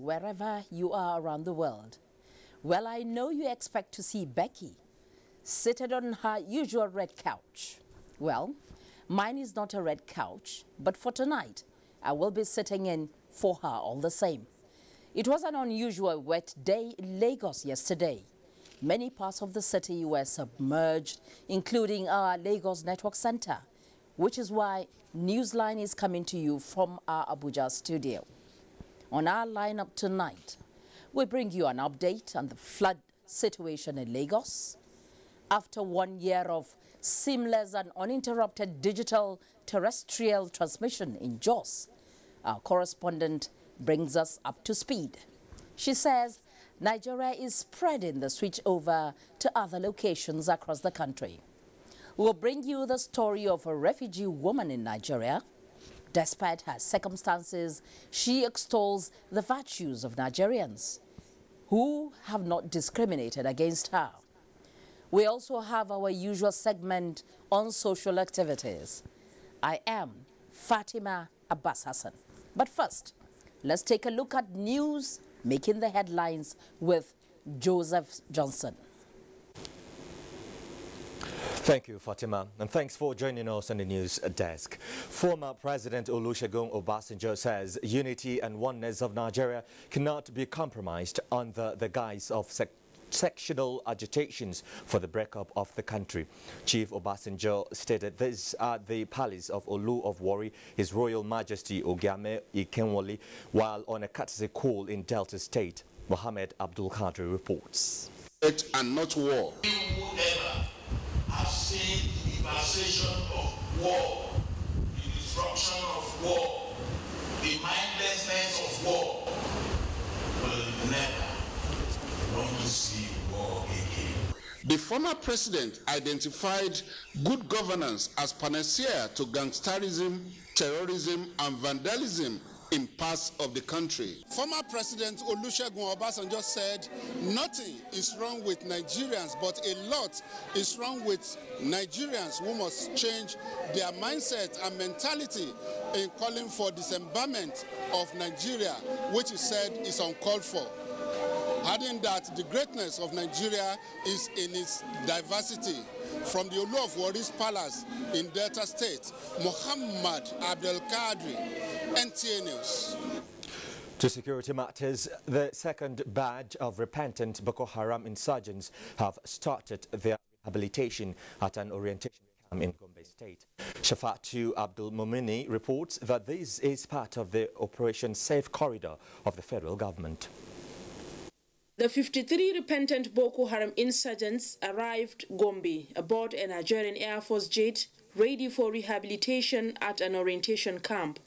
wherever you are around the world. Well, I know you expect to see Becky seated on her usual red couch. Well, mine is not a red couch, but for tonight, I will be sitting in for her all the same. It was an unusual wet day in Lagos yesterday. Many parts of the city were submerged, including our Lagos Network Center, which is why NewsLine is coming to you from our Abuja studio. On our lineup tonight, we bring you an update on the flood situation in Lagos. After 1 year of seamless and uninterrupted digital terrestrial transmission in Jos, our correspondent brings us up to speed. She says Nigeria is spreading the switchover to other locations across the country. We'll bring you the story of a refugee woman in Nigeria. Despite her circumstances, she extols the virtues of Nigerians who have not discriminated against her. We also have our usual segment on social activities. I am Fatima Abbas Hassan. But first, let's take a look at news making the headlines with Joseph Johnson. Thank you, Fatima, and thanks for joining us on the news desk. Former President Olusegun Obasanjo says unity and oneness of Nigeria cannot be compromised under the guise of sectional agitations for the breakup of the country. Chief Obasanjo stated this at the palace of Olu of Warri, His Royal Majesty Ogiame Ikenwole, while on a courtesy call in Delta State. Mohammed Abdul Qadri reports. And not war. I've seen the devastation of war, the destruction of war, the mindlessness of war. Will never want to see war again. The former president identified good governance as panacea to gangsterism, terrorism, and vandalism in parts of the country. Former President Olusegun Obasanjo said nothing is wrong with Nigerians, but a lot is wrong with Nigerians who must change their mindset and mentality in calling for dismemberment of Nigeria, which he said is uncalled for. Adding that the greatness of Nigeria is in its diversity. From the Olu of Warri's Palace in Delta State, Mohammed Abdul Qadri, NTA News. To security matters, the second batch of repentant Boko Haram insurgents have started their rehabilitation at an orientation camp in Gombe State. Shafatu Abdul Mumini reports that this is part of the Operation Safe Corridor of the federal government. The 53 repentant Boko Haram insurgents arrived Gombe aboard a Nigerian Air Force jet ready for rehabilitation at an orientation camp.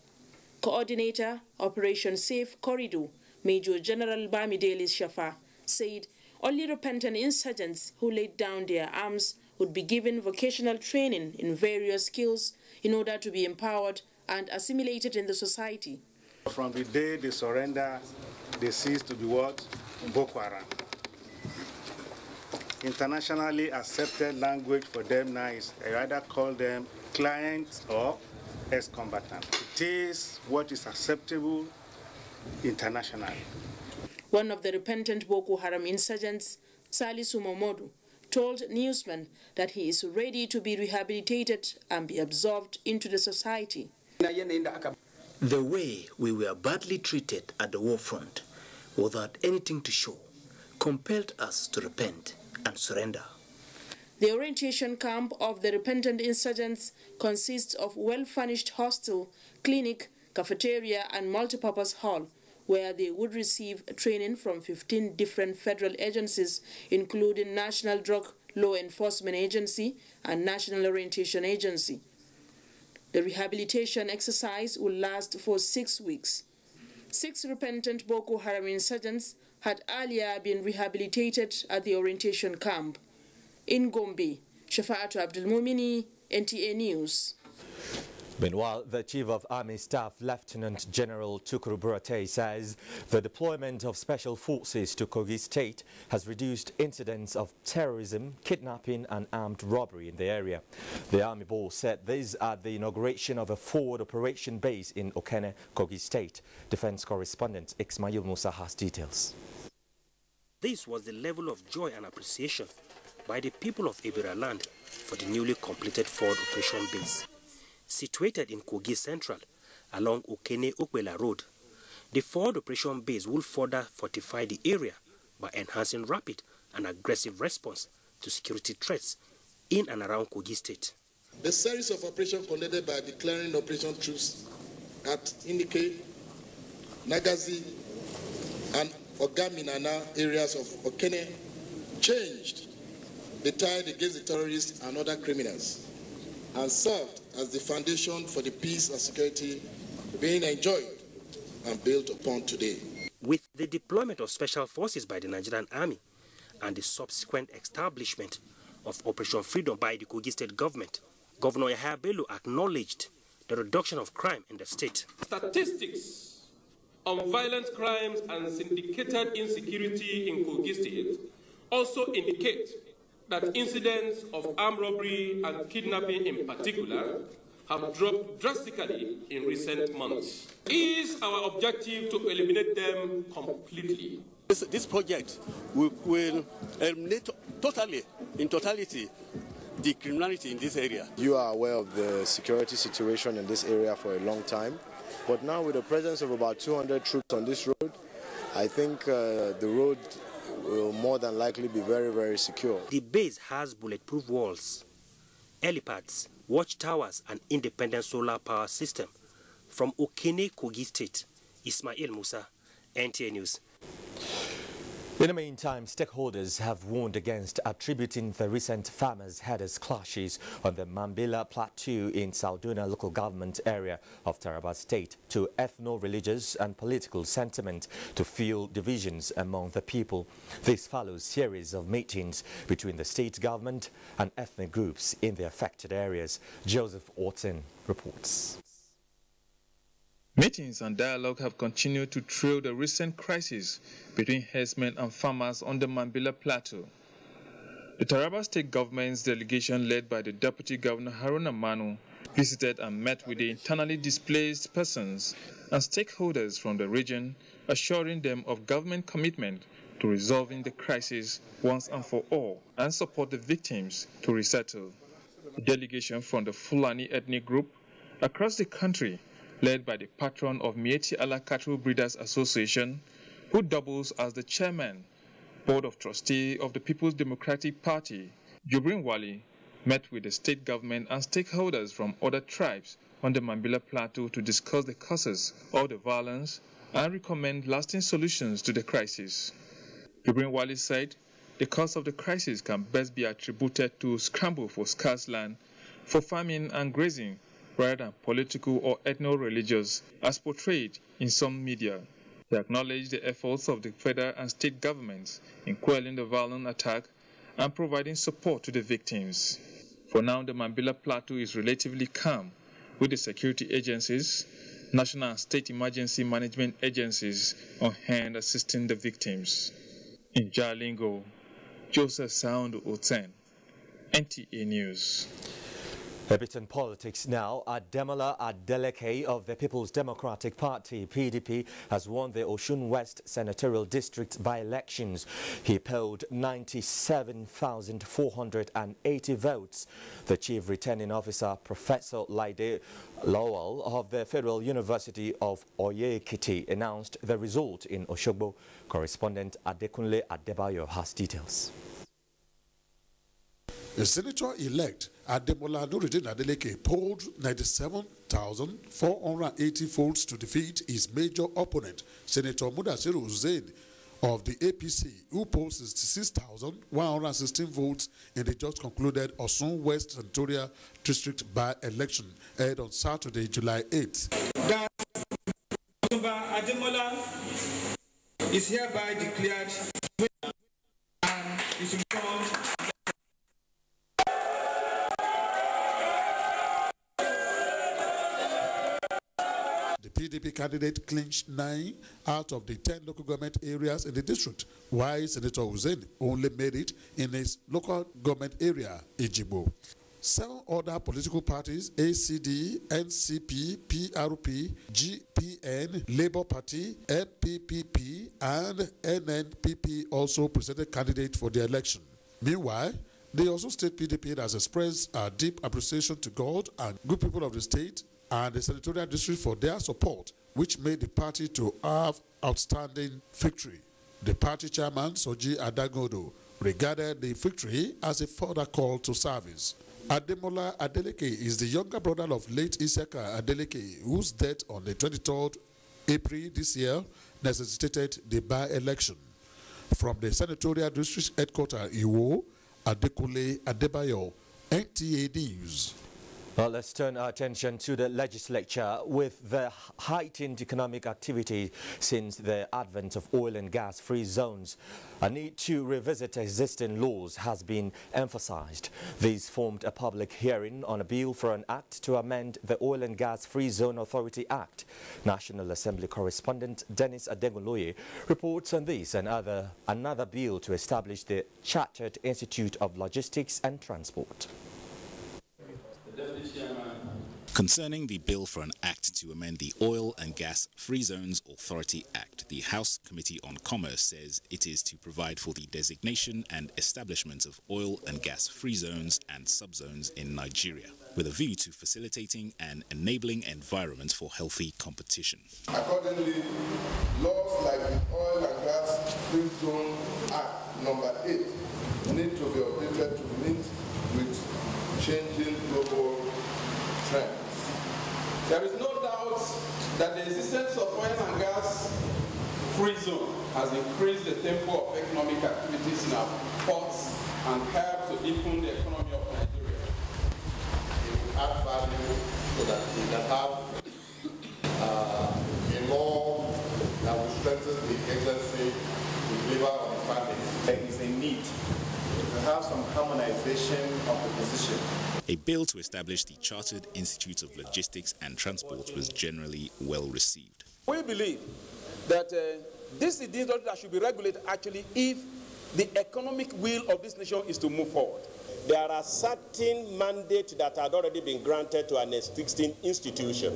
Coordinator, Operation Safe Corridor, Major General Bamidele Shafa, said only repentant insurgents who laid down their arms would be given vocational training in various skills in order to be empowered and assimilated in the society. From the day they surrender, they cease to be what? Boko Haram. Internationally accepted language for them now is I rather call them clients or ex-combatants. It is what is acceptable internationally. One of the repentant Boko Haram insurgents, Salisu Momodu, told newsmen that he is ready to be rehabilitated and be absorbed into the society. The way we were badly treated at the war front without anything to show compelled us to repent and surrender. The orientation camp of the repentant insurgents consists of well-furnished hostel, clinic, cafeteria and multipurpose hall where they would receive training from 15 different federal agencies including National Drug Law Enforcement Agency and National Orientation Agency. The rehabilitation exercise will last for 6 weeks. 6 repentant Boko Haram insurgents had earlier been rehabilitated at the orientation camp. In Gombe, Shafa'atu Abdul Mumini, NTA News. Meanwhile, the Chief of Army Staff, Lieutenant General Tukuru Burate, says the deployment of special forces to Kogi State has reduced incidents of terrorism, kidnapping and armed robbery in the area. The Army boss said this at the inauguration of a forward operation base in Okene, Kogi State. Defense correspondent Ismail Musa has details. This was the level of joy and appreciation by the people of Ibira land for the newly completed forward operation base. Situated in Kogi Central, along Okene-Okbela Road, the forward operation base will further fortify the area by enhancing rapid and aggressive response to security threats in and around Kogi State. The series of operations conducted by declaring operation troops at Inike, Nagazi, and Ogaminana areas of Okene changed the tide against the terrorists and other criminals and served as the foundation for the peace and security being enjoyed and built upon today. With the deployment of special forces by the Nigerian Army and the subsequent establishment of Operation Freedom by the Kogi State government, Governor Yahaya Bello acknowledged the reduction of crime in the state. Statistics on violent crimes and syndicated insecurity in Kogi State also indicate that incidents of armed robbery and kidnapping in particular have dropped drastically in recent months. It is our objective to eliminate them completely. This project will eliminate in totality, the criminality in this area. You are aware of the security situation in this area for a long time, but now with the presence of about 200 troops on this road, I think the road will more than likely be very, very secure. The base has bulletproof walls, helipads, watchtowers and independent solar power system. From Okene, Kogi State, Ismail Musa, NTA News. In the meantime, stakeholders have warned against attributing the recent farmers-herders clashes on the Mambila Plateau in Salduna local government area of Taraba State to ethno-religious and political sentiment to fuel divisions among the people. This follows a series of meetings between the state government and ethnic groups in the affected areas. Joseph Orton reports. Meetings and dialogue have continued to trail the recent crisis between herdsmen and farmers on the Mambila Plateau. The Taraba State government's delegation led by the Deputy Governor Haruna Manu visited and met with the internally displaced persons and stakeholders from the region, assuring them of government commitment to resolving the crisis once and for all and support the victims to resettle. A delegation from the Fulani ethnic group across the country led by the patron of Mieti Allah Cattle Breeders Association, who doubles as the chairman, board of trustee of the People's Democratic Party, Jubrin Wali, met with the state government and stakeholders from other tribes on the Mambila Plateau to discuss the causes of the violence and recommend lasting solutions to the crisis. Jubrin Wali said the cause of the crisis can best be attributed to scramble for scarce land, for farming and grazing, rather than political or ethno-religious, as portrayed in some media. They acknowledged the efforts of the federal and state governments in quelling the violent attack and providing support to the victims. For now, the Mambila Plateau is relatively calm, with the security agencies, national and state emergency management agencies on hand assisting the victims. In Jalingo, Joseph Sound Oten, NTA News. A bit in politics now. Ademola Adeleke of the People's Democratic Party, PDP, has won the Osun West Senatorial District by-elections. He polled 97,480 votes. The Chief Returning Officer, Professor Laide Lowell of the Federal University of Oye-Ekiti, announced the result in Oshogbo. Correspondent Adekunle Adebayo has details. The senator-elect Ademola Adeleke polled 97,480 votes to defeat his major opponent, Senator Mudasiru Hussein of the APC, who polled 66,116 votes in the just concluded Osun West Senatorial District by-election held on Saturday, July 8th. Ademola is hereby declared winner and is informed. PDP candidate clinched 9 out of the 10 local government areas in the district, while Senator Hussein only made it in his local government area, Ejigbo. 7 other political parties, ACD, NCP, PRP, GPN, Labour Party, MPPP, and NNPP also presented candidates for the election. Meanwhile, the Osun State PDP has expressed a deep appreciation to God and good people of the state and the Senatorial District for their support, which made the party to have outstanding victory. The party chairman, Soji Adagodo, regarded the victory as a further call to service. Ademola Adeleke is the younger brother of late Isaka Adeleke, whose death on the 23rd April this year necessitated the by-election. From the Senatorial District Headquarters, Iwo, Adekule Adebayo, NTA News. Well, let's turn our attention to the legislature. With the heightened economic activity since the advent of oil and gas free zones, a need to revisit existing laws has been emphasized. These formed a public hearing on a bill for an act to amend the Oil and Gas Free Zone Authority Act. National Assembly correspondent Dennis Adegoloye reports on this and another bill to establish the Chartered Institute of Logistics and Transport. Concerning the bill for an act to amend the Oil and Gas Free Zones Authority Act, the House Committee on Commerce says it is to provide for the designation and establishment of oil and gas free zones and subzones in Nigeria, with a view to facilitating an enabling environment for healthy competition. Accordingly, laws like the Oil and Gas Free Zone Act number 8 need to be updated to meet with changing global trends. There is no doubt that the existence of oil and gas free zone has increased the tempo of economic activities in our ports and helped to deepen the economy of Nigeria. It will add value so that we can have a law that will strengthen the agency to deliver on the mandate. There is a need to have some harmonization of the position. A bill to establish the Chartered Institute of Logistics and Transport was generally well received. We believe that this is the industry that should be regulated actually if the economic will of this nation is to move forward. There are certain mandates that had already been granted to an existing institution.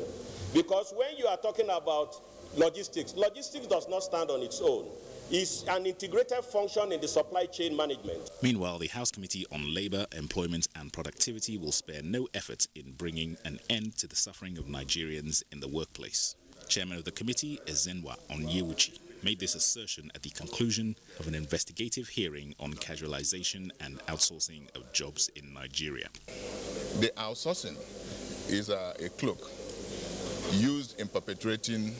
Because when you are talking about logistics, logistics does not stand on its own. Is an integrated function in the supply chain management. Meanwhile, the House Committee on Labour, Employment and Productivity will spare no effort in bringing an end to the suffering of Nigerians in the workplace. Chairman of the committee, Ezenwa Onyewuchi, made this assertion at the conclusion of an investigative hearing on casualization and outsourcing of jobs in Nigeria. The outsourcing is a cloak used in perpetuating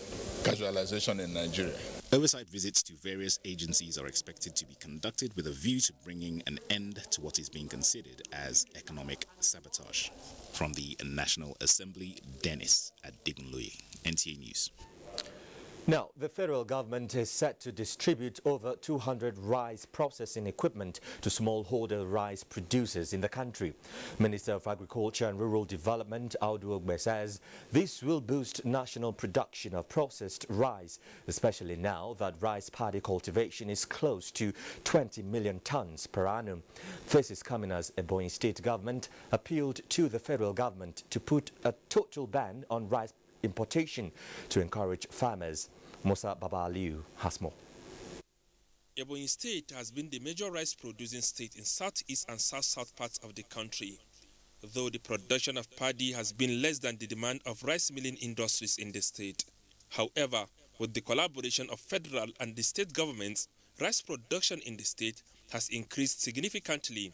casualization in Nigeria. Oversight visits to various agencies are expected to be conducted with a view to bringing an end to what is being considered as economic sabotage. From the National Assembly, Dennis Adegoloye, NTA News. Now, the federal government is set to distribute over 200 rice processing equipment to smallholder rice producers in the country. Minister of Agriculture and Rural Development, Audu Ogbe, says this will boost national production of processed rice, especially now that rice paddy cultivation is close to 20 million tons per annum. This is coming as Ebonyi State government appealed to the federal government to put a total ban on rice importation to encourage farmers. Musa Babaliu has more. Ebonyi State has been the major rice producing state in southeast and south-south parts of the country, though the production of paddy has been less than the demand of rice milling industries in the state. However, with the collaboration of federal and the state governments, rice production in the state has increased significantly.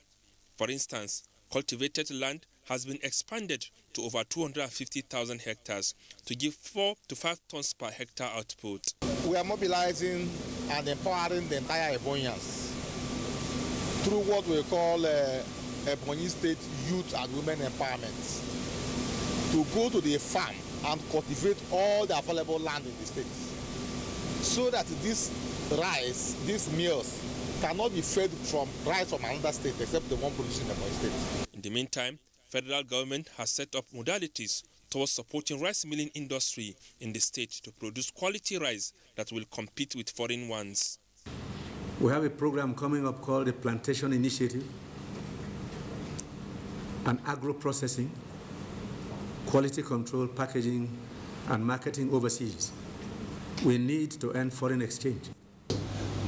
For instance, cultivated land has been expanded to over 250,000 hectares to give 4 to 5 tons per hectare output. We are mobilizing and empowering the entire Ebonians through what we call Ebonyi State Youth and Women Empowerment to go to the farm and cultivate all the available land in the state so that this rice, these meals, cannot be fed from rice from another state except the one produced in Ebonyi State. In the meantime, federal government has set up modalities towards supporting rice milling industry in the state to produce quality rice that will compete with foreign ones. We have a program coming up called the Plantation Initiative and agro-processing, quality control, packaging, and marketing overseas. We need to earn foreign exchange.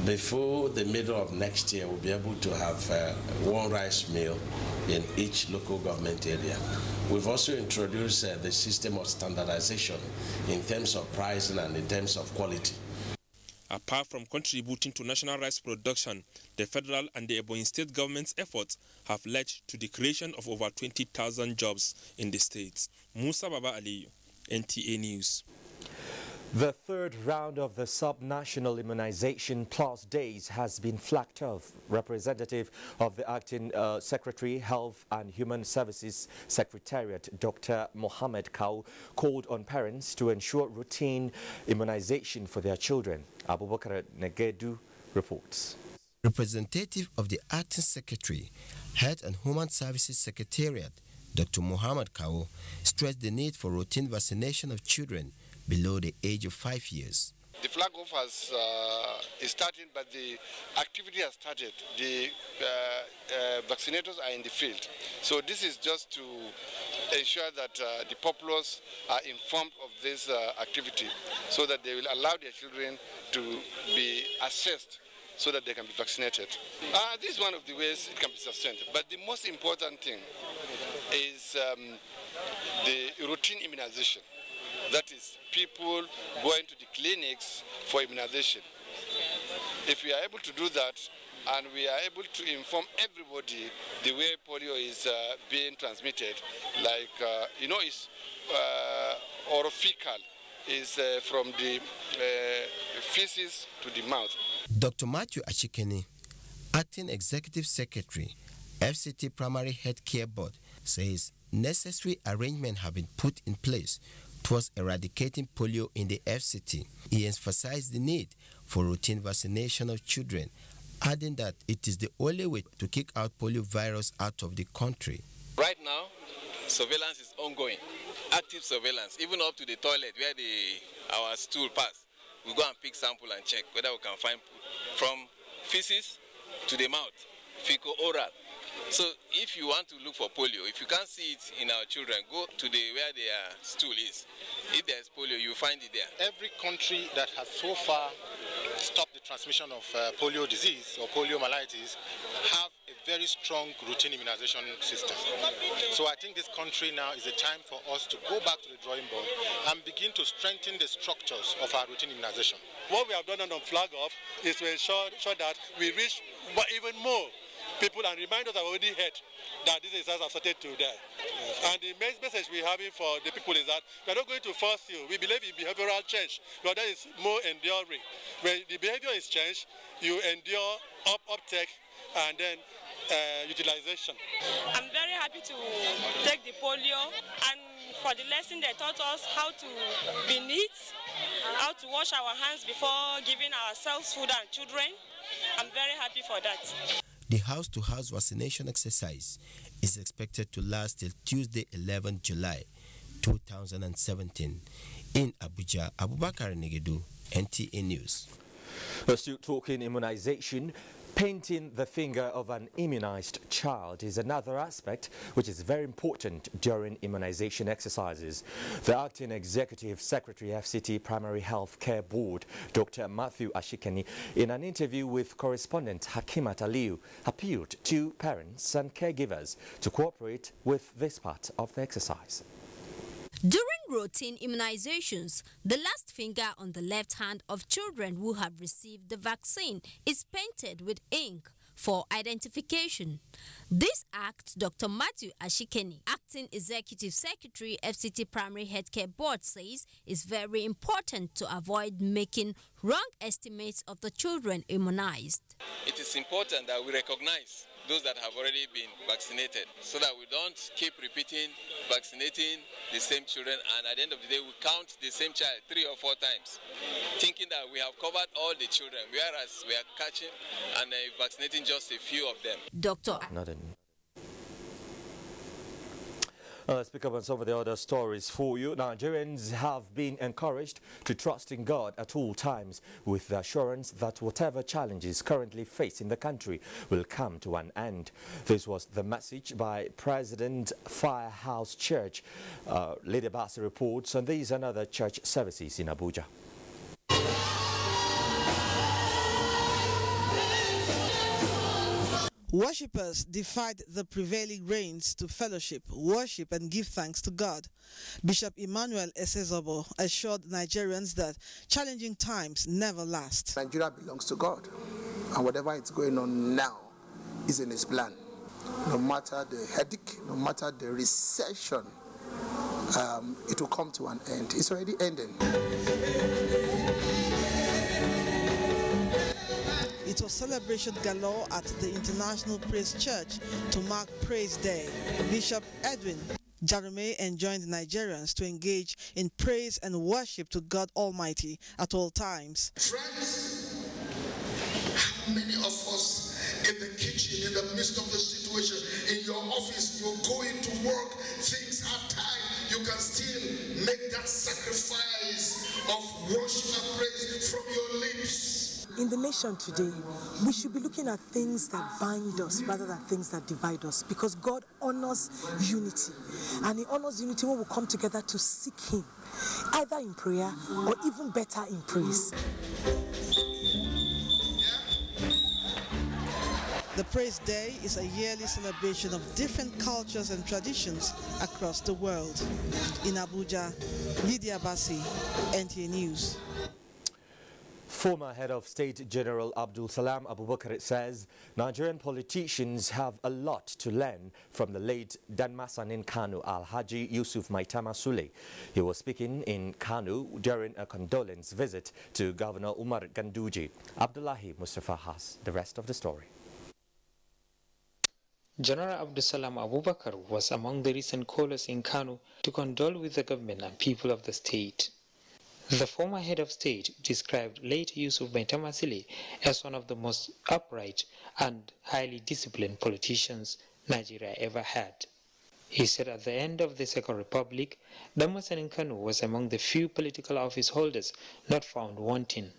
Before the middle of next year, we'll be able to have one rice mill in each local government area. We've also introduced the system of standardization in terms of pricing and in terms of quality. Apart from contributing to national rice production, the federal and the Ebonyi state government's efforts have led to the creation of over 20,000 jobs in the states. Musa Baba Aliyu, NTA News. The third round of the Sub-National Immunization Plus Days has been flagged off. Representative of the Acting Secretary, Health and Human Services Secretariat, Dr. Mohammed Kau, called on parents to ensure routine immunization for their children. Abubakar Negedu reports. Representative of the Acting Secretary, Health and Human Services Secretariat, Dr. Mohammed Kau, stressed the need for routine vaccination of children below the age of 5 years. The flag off is starting, but the activity has started. The vaccinators are in the field. So this is just to ensure that the populace are informed of this activity so that they will allow their children to be assessed so that they can be vaccinated. This is one of the ways it can be sustained. But the most important thing is the routine immunization. That is, people going to the clinics for immunization. If we are able to do that, and we are able to inform everybody the way polio is being transmitted, like, it's orophycal, is from the feces to the mouth. Dr. Matthew Ashikeni, Acting Executive Secretary, FCT Primary Health Care Board, says necessary arrangements have been put in place towards eradicating polio in the FCT. He emphasized the need for routine vaccination of children, adding that it is the only way to kick out polio virus out of the country. Right now, surveillance is ongoing, active surveillance, even up to the toilet where our stool pass. We go and pick sample and check whether we can find from feces to the mouth, fecal-oral. So if you want to look for polio, if you can't see it in our children, go to where their stool is. If there's polio, you find it there. Every country that has so far stopped the transmission of polio disease or poliomyelitis have a very strong routine immunization system. So I think this country now is the time for us to go back to the drawing board and begin to strengthen the structures of our routine immunization. What we have done on flag off is to ensure that we reach even more people and reminders have already heard that this exercise has started today. And the main message we're having for the people is that we're not going to force you. We believe in behavioral change, but that is more enduring. When the behavior is changed, you endure uptake and then utilization. I'm very happy to take the polio, and for the lesson they taught us how to be neat, how to wash our hands before giving ourselves food and children. I'm very happy for that. The house-to-house vaccination exercise is expected to last till Tuesday, 11 July 2017. In Abuja, Abubakar Negedu, NTA News. Still talking immunization. Painting the finger of an immunized child is another aspect which is very important during immunization exercises. The Acting Executive Secretary, FCT Primary Health Care Board, Dr. Matthew Ashikeni, in an interview with correspondent Hakimat Aliyu, appealed to parents and caregivers to cooperate with this part of the exercise. During routine immunizations, the last finger on the left hand of children who have received the vaccine is painted with ink for identification. This act, Dr. Matthew Ashikeni, Acting Executive Secretary, FCT Primary Healthcare Board, says is very important to avoid making wrong estimates of the children immunized. It is important that we recognize those that have already been vaccinated so that we don't keep repeating vaccinating the same children, and at the end of the day we count the same child 3 or 4 times, thinking that we have covered all the children, whereas we are catching and vaccinating just a few of them. Dr. Let's pick up on some of the other stories for you. Nigerians have been encouraged to trust in God at all times, with the assurance that whatever challenges currently facing the country will come to an end. This was the message by President Firehouse Church. Lady Bassi reports on these and other church services in Abuja. Worshippers defied the prevailing rains to fellowship, worship and give thanks to God. Bishop Emmanuel Esezobo assured Nigerians that challenging times never last. Nigeria belongs to God, and whatever is going on now is in His plan. No matter the headache, no matter the recession, it will come to an end. It's already ending. It was celebration galore at the International Praise Church to mark Praise Day. Bishop Edwin Jarome enjoined Nigerians to engage in praise and worship to God Almighty at all times. Friends, how many of us in the kitchen, in the midst of the situation, in your office, you're going to work, things are tight, you can still make that sacrifice of worship and praise from your lips? In the nation today, we should be looking at things that bind us rather than things that divide us, because God honors unity, and He honors unity when we come together to seek Him, either in prayer or even better in praise. The Praise Day is a yearly celebration of different cultures and traditions across the world. In Abuja, Lydia Bassi, NTA News. Former Head of State General Abdul Salam Abubakar says Nigerian politicians have a lot to learn from the late Danmasanin Kanu Alhaji Yusuf Maitama Sule. He was speaking in Kanu during a condolence visit to Governor Umar Ganduji. Abdullahi Mustafa has the rest of the story. General Abdul Salam Abubakar was among the recent callers in Kanu to condole with the government and people of the state. The former head of state described late Yusuf Maitama Sule as one of the most upright and highly disciplined politicians Nigeria ever had. He said at the end of the Second Republic, Danmasanin Kanu was among the few political office holders not found wanting.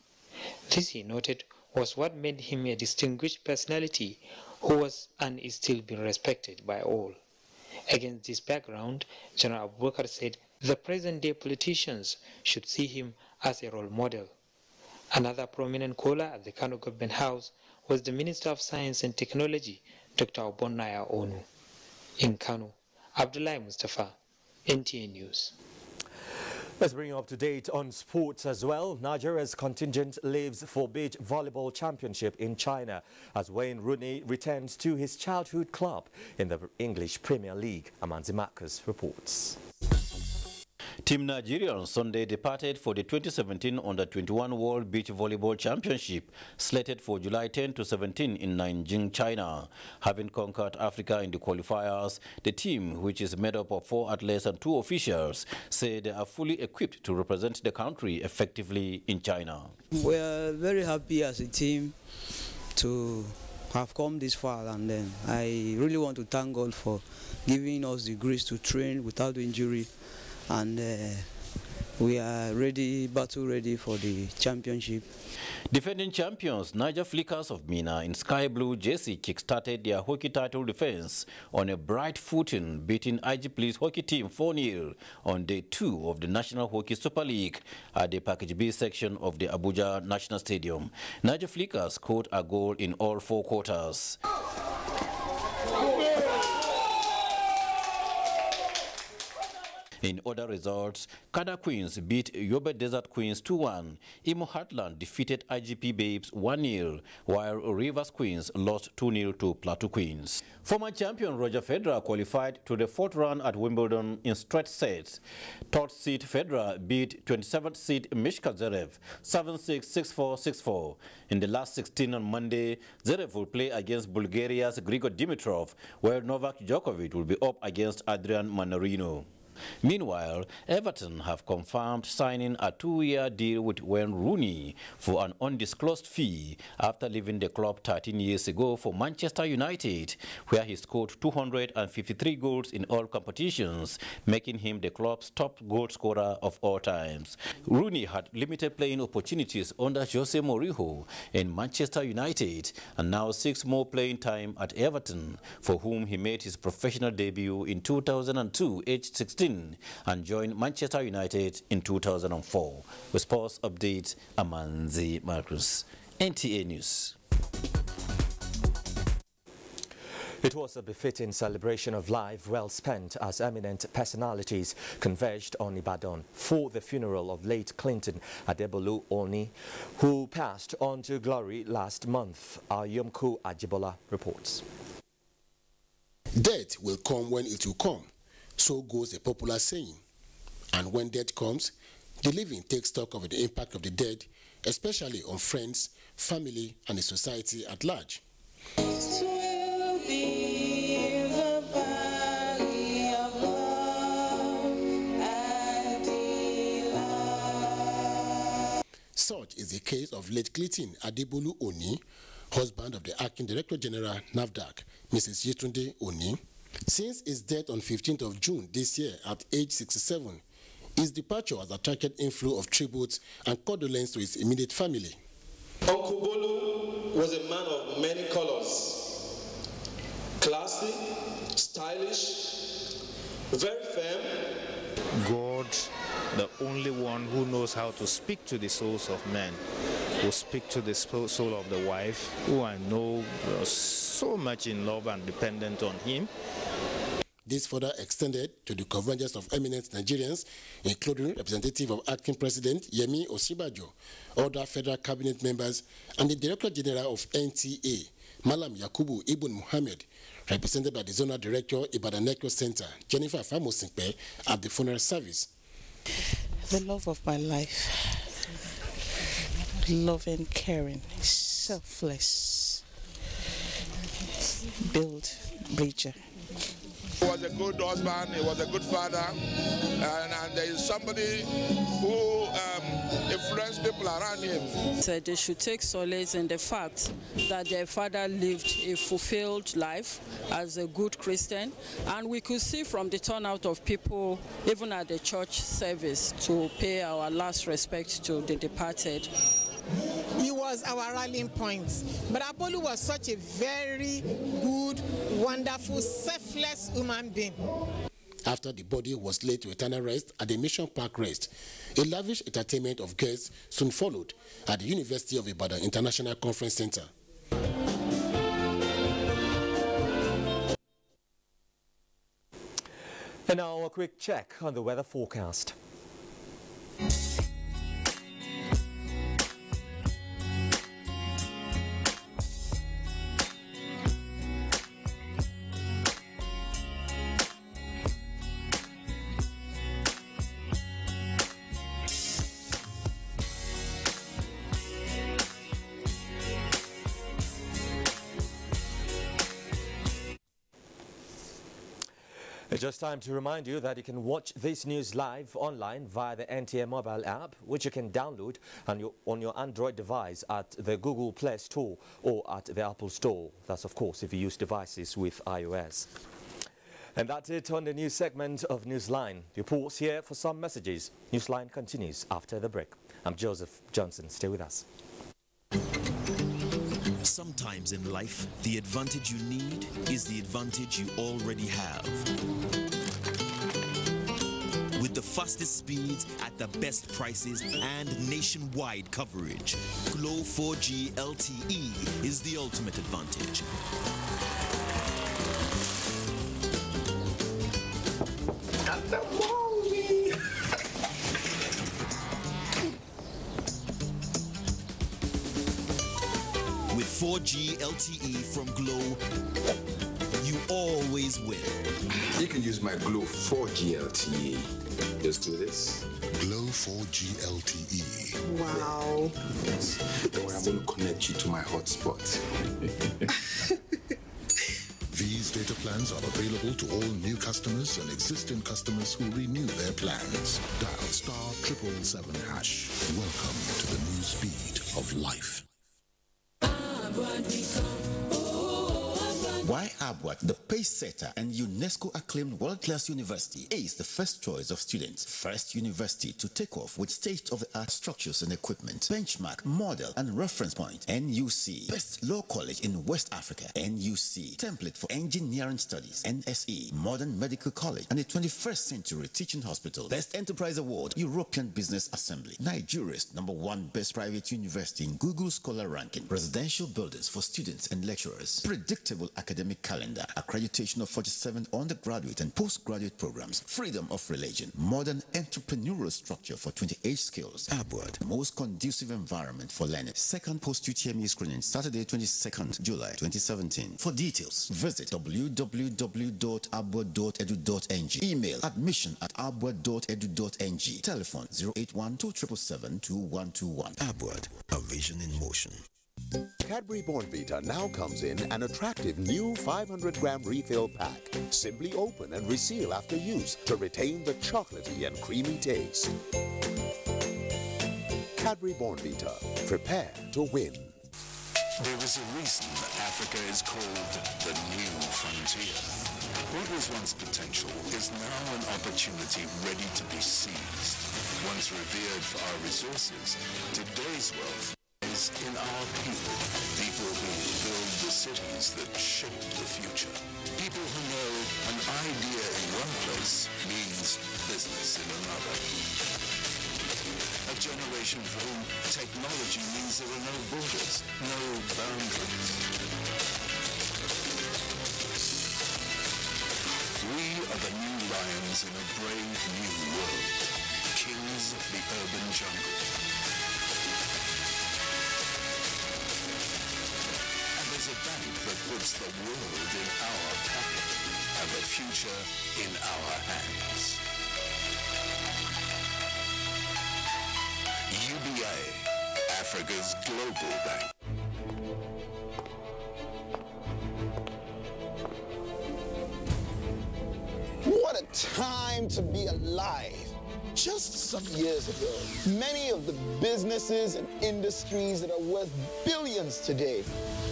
This, he noted, was what made him a distinguished personality who was and is still being respected by all. Against this background, General Abubakar said the present-day politicians should see him as a role model. Another prominent caller at the Kano Government House was the Minister of Science and Technology, Dr. Obonnaya Onu. In Kano, Abdullahi Mustafa, NTA News. Let's bring you up to date on sports as well. Nigeria's contingent leaves for Beach Volleyball Championship in China as Wayne Rooney returns to his childhood club in the English Premier League. Amanzi Marcus reports. Team Nigeria on Sunday departed for the 2017 Under-21 World Beach Volleyball Championship, slated for July 10 to 17 in Nanjing, China. Having conquered Africa in the qualifiers, the team, which is made up of 4 athletes and 2 officials, say they are fully equipped to represent the country effectively in China. We are very happy as a team to have come this far, and then I really want to thank God for giving us the grace to train without injury. And we are ready, battle ready for the championship. Defending champions Niger Flickers of Mina in sky blue jersey kick-started their hockey title defense on a bright footing, beating IG Police hockey team 4-0 on day 2 of the National Hockey Super League at the Package B section of the Abuja National Stadium. Niger Flickers scored a goal in all 4 quarters. In other results, Kada Queens beat Yobe Desert Queens 2-1. Imo Heartland defeated IGP Babes 1-0, while Rivers Queens lost 2-0 to Plateau Queens. Former champion Roger Federer qualified to the 4th round at Wimbledon in straight sets. 3rd seed Federer beat 27th seed Mishka Zverev 7-6, 6-4, 6-4. In the last 16 on Monday, Zverev will play against Bulgaria's Grigor Dimitrov, while Novak Djokovic will be up against Adrian Manarino. Meanwhile, Everton have confirmed signing a 2-year deal with Wayne Rooney for an undisclosed fee after leaving the club 13 years ago for Manchester United, where he scored 253 goals in all competitions, making him the club's top goal scorer of all times. Rooney had limited playing opportunities under Jose Mourinho in Manchester United and now seeks more playing time at Everton, for whom he made his professional debut in 2002, aged 16, and joined Manchester United in 2004. With sports update, Amanzi Marcus, NTA News. It was a befitting celebration of life well spent as eminent personalities converged on Ibadan for the funeral of late Clinton Adebolu Oni, who passed on to glory last month. Our Yomko Ajibola reports. Death will come when it will come. So goes a popular saying. And when death comes, the living take stock of the impact of the dead, especially on friends, family, and the society at large. Such is the case of late Clinton Adebolu Oni, husband of the Acting Director General NAFDAC, Mrs. Yetunde Oni. Since his death on 15th of June this year at age 67, his departure has attracted inflow of tributes and condolence to his immediate family. Uncle Bolu was a man of many colors. Classy, stylish, very firm. God, the only one who knows how to speak to the souls of men, will speak to the soul of the wife, who I know was so much in love and dependent on him. This further extended to the convergence of eminent Nigerians, including representative of Acting President Yemi Osinbajo, other federal cabinet members, and the Director General of NTA, Malam Yakubu Ibn Muhammad, represented by the Zonal Director Ibadan Necro Center, Jennifer Famosinkpe, at the funeral service. The love of my life, loving, caring, selfless, build, bridger. He was a good husband, he was a good father, and there is somebody who influenced people around him. So they should take solace in the fact that their father lived a fulfilled life as a good Christian, and we could see from the turnout of people, even at the church service, to pay our last respect to the departed. He was our rallying point. But Apollo was such a very good, wonderful, selfless human being. After the body was laid to eternal rest at the Mission Park Rest, a lavish entertainment of guests soon followed at the University of Ibadan International Conference Center. And now a quick check on the weather forecast. It's just time to remind you that you can watch this news live online via the NTA mobile app, which you can download on your Android device at the Google Play Store or at the Apple Store. That's, of course, if you use devices with iOS. And that's it on the news segment of Newsline. You pause here for some messages. Newsline continues after the break. I'm Joseph Johnson. Stay with us. Sometimes in life, the advantage you need is the advantage you already have. With the fastest speeds at the best prices and nationwide coverage, Glo 4G LTE is the ultimate advantage. With 4G LTE from Glo, you always win. You can use my Glo 4G LTE. Just do this. Glo 4G LTE. Wow. Yes. Don't worry, I'm going to connect you to my hotspot. These data plans are available to all new customers and existing customers who renew their plans. Dial *777#. Welcome to the new speed of life. Why Abuja, the pace-setter and UNESCO-acclaimed world-class university, is the first choice of students. First university to take off with state-of-the-art structures and equipment. Benchmark, model, and reference point. NUC. Best law college in West Africa. NUC. Template for engineering studies. NSE. Modern medical college and a 21st century teaching hospital. Best enterprise award. European Business Assembly. Nigeria's #1 best private university in Google Scholar ranking. Residential buildings for students and lecturers. Predictable academic calendar, accreditation of 47 undergraduate and postgraduate programs, freedom of religion, modern entrepreneurial structure for 28 skills. Abuja, most conducive environment for learning. Second post-UTME screening, Saturday, 22nd July 2017. For details, visit www.abuja.edu.ng. Email admission@abuja.edu.ng. Telephone 081-277-2121. Abuja, a vision in motion. Cadbury Bournvita now comes in an attractive new 500-gram refill pack. Simply open and reseal after use to retain the chocolatey and creamy taste. Cadbury Bournvita. Prepare to win. There is a reason that Africa is called the new frontier. What was once potential is now an opportunity ready to be seized. Once revered for our resources, today's wealth is in our people. People who build the cities that shape the future. People who know an idea in one place means business in another. A generation for whom technology means there are no borders, no boundaries. We are the new lions in a brave new world. Kings of the urban jungle. A bank that puts the world in our pocket and the future in our hands. UBA, Africa's global bank. What a time to be alive. Just some years ago, many of the businesses and industries that are worth billions today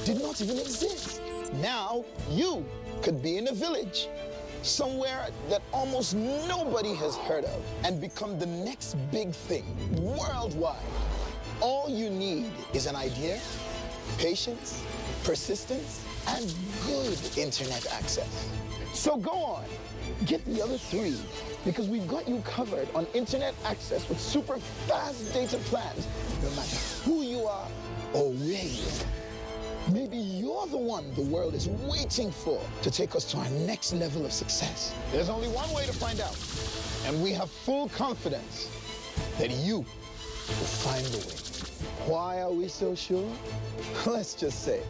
did not even exist. Now, you could be in a village, somewhere that almost nobody has heard of, and become the next big thing worldwide. All you need is an idea, patience, persistence, and good internet access. So go on, get the other three, because we've got you covered on internet access with super fast data plans, no matter who you are or where you are. Maybe you're the one the world is waiting for to take us to our next level of success. There's only one way to find out, and we have full confidence that you will find the way. Why are we so sure? Let's just say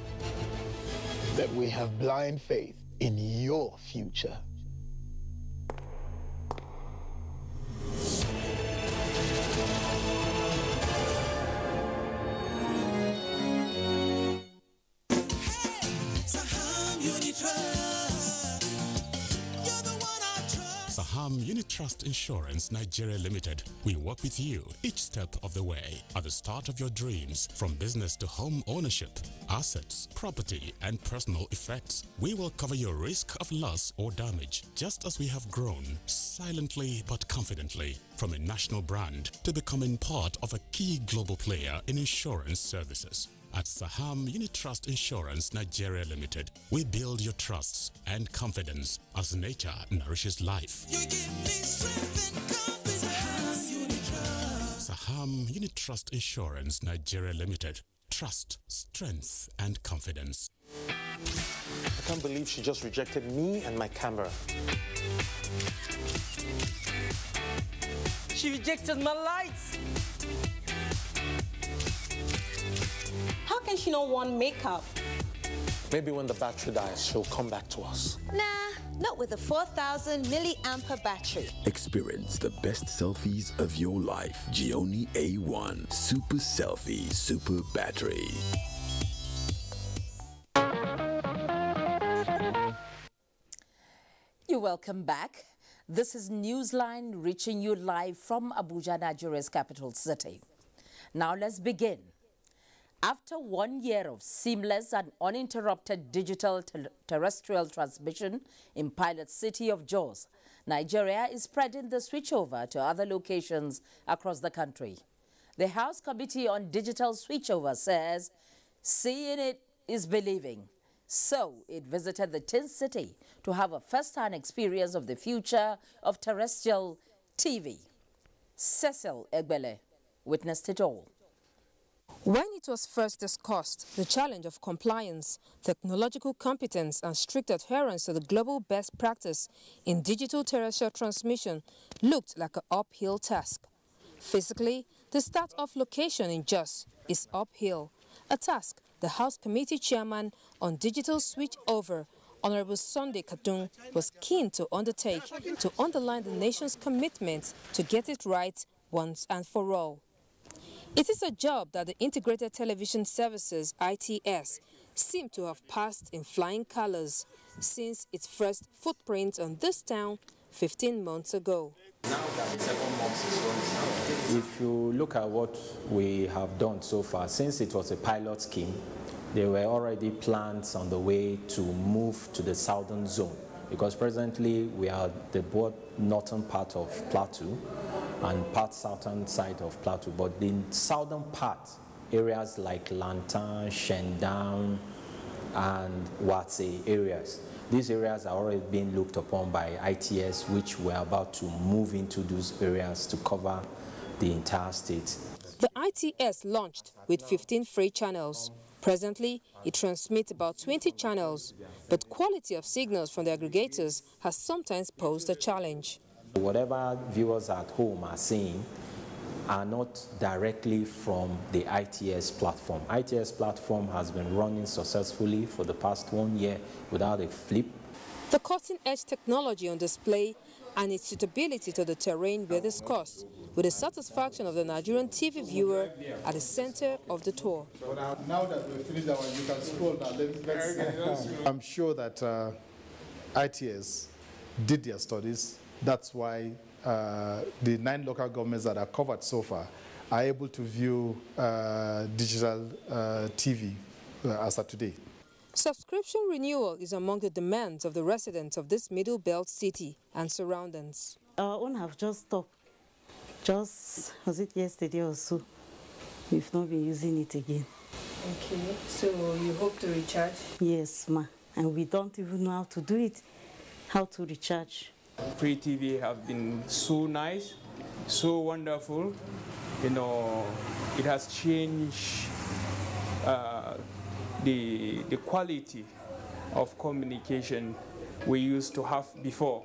that we have blind faith in your future. Saham Unit Trust Insurance Nigeria Limited. We work with you each step of the way. At the start of your dreams, from business to home ownership, assets, property, and personal effects, we will cover your risk of loss or damage, just as we have grown, silently but confidently, from a national brand to becoming part of a key global player in insurance services. At Saham Unit Trust Insurance Nigeria Limited, we build your trusts and confidence as nature nourishes life. You give me strength and confidence. Saham Unit Trust Insurance Nigeria Limited. Trust, strength, and confidence. I can't believe she just rejected me and my camera. She rejected my lights. How can she not want makeup? Maybe when the battery dies, she'll come back to us. Nah, not with a 4,000 milliampere battery. Experience the best selfies of your life. Gioni A1 Super Selfie Super Battery. Welcome back. This is Newsline reaching you live from Abuja, Nigeria's capital city. Now let's begin. After 1 year of seamless and uninterrupted digital terrestrial transmission in pilot city of Jos, Nigeria is spreading the switchover to other locations across the country. The House Committee on Digital Switchover says seeing it is believing. So it visited the 10th city to have a first-hand experience of the future of terrestrial TV. Cecil Egbele witnessed it all. When it was first discussed, the challenge of compliance, technological competence and strict adherence to the global best practice in digital terrestrial transmission looked like an uphill task. Physically, the start-off location in Jos is uphill, a task the House Committee Chairman on Digital Switchover, Honorable Sunday Kadun, was keen to undertake to underline the nation's commitment to get it right once and for all. It is a job that the Integrated Television Services, ITS, seem to have passed in flying colors since its first footprint on this town 15 months ago. Now that the second month is running, if you look at what we have done so far, since it was a pilot scheme, there were already plans on the way to move to the southern zone, because presently we are the both northern part of Plateau and part southern side of Plateau, but the southern part, areas like Lantan, Shendang, and Watse areas, these areas are already being looked upon by ITS, which we're about to move into those areas to cover the entire state. The ITS launched with 15 free channels. Presently, it transmits about 20 channels, but quality of signals from the aggregators has sometimes posed a challenge. Whatever viewers at home are seeing are not directly from the ITS platform. ITS platform has been running successfully for the past 1 year without a flip. The cutting-edge technology on display and its suitability to the terrain were discussed, with the satisfaction of the Nigerian TV viewer at the center of the tour. Now that we've finished that one, you can scroll now. I'm sure that ITS did their studies. That's why the 9 local governments that are covered so far are able to view digital TV as of today. Subscription renewal is among the demands of the residents of this Middle Belt city and surroundings. Our own have just stopped. Just, was it yesterday or so? We've not been using it again. Okay, so you hope to recharge? Yes, ma. And we don't even know how to do it, how to recharge. Free TV have been so nice, so wonderful. You know, it has changed the quality of communication we used to have before.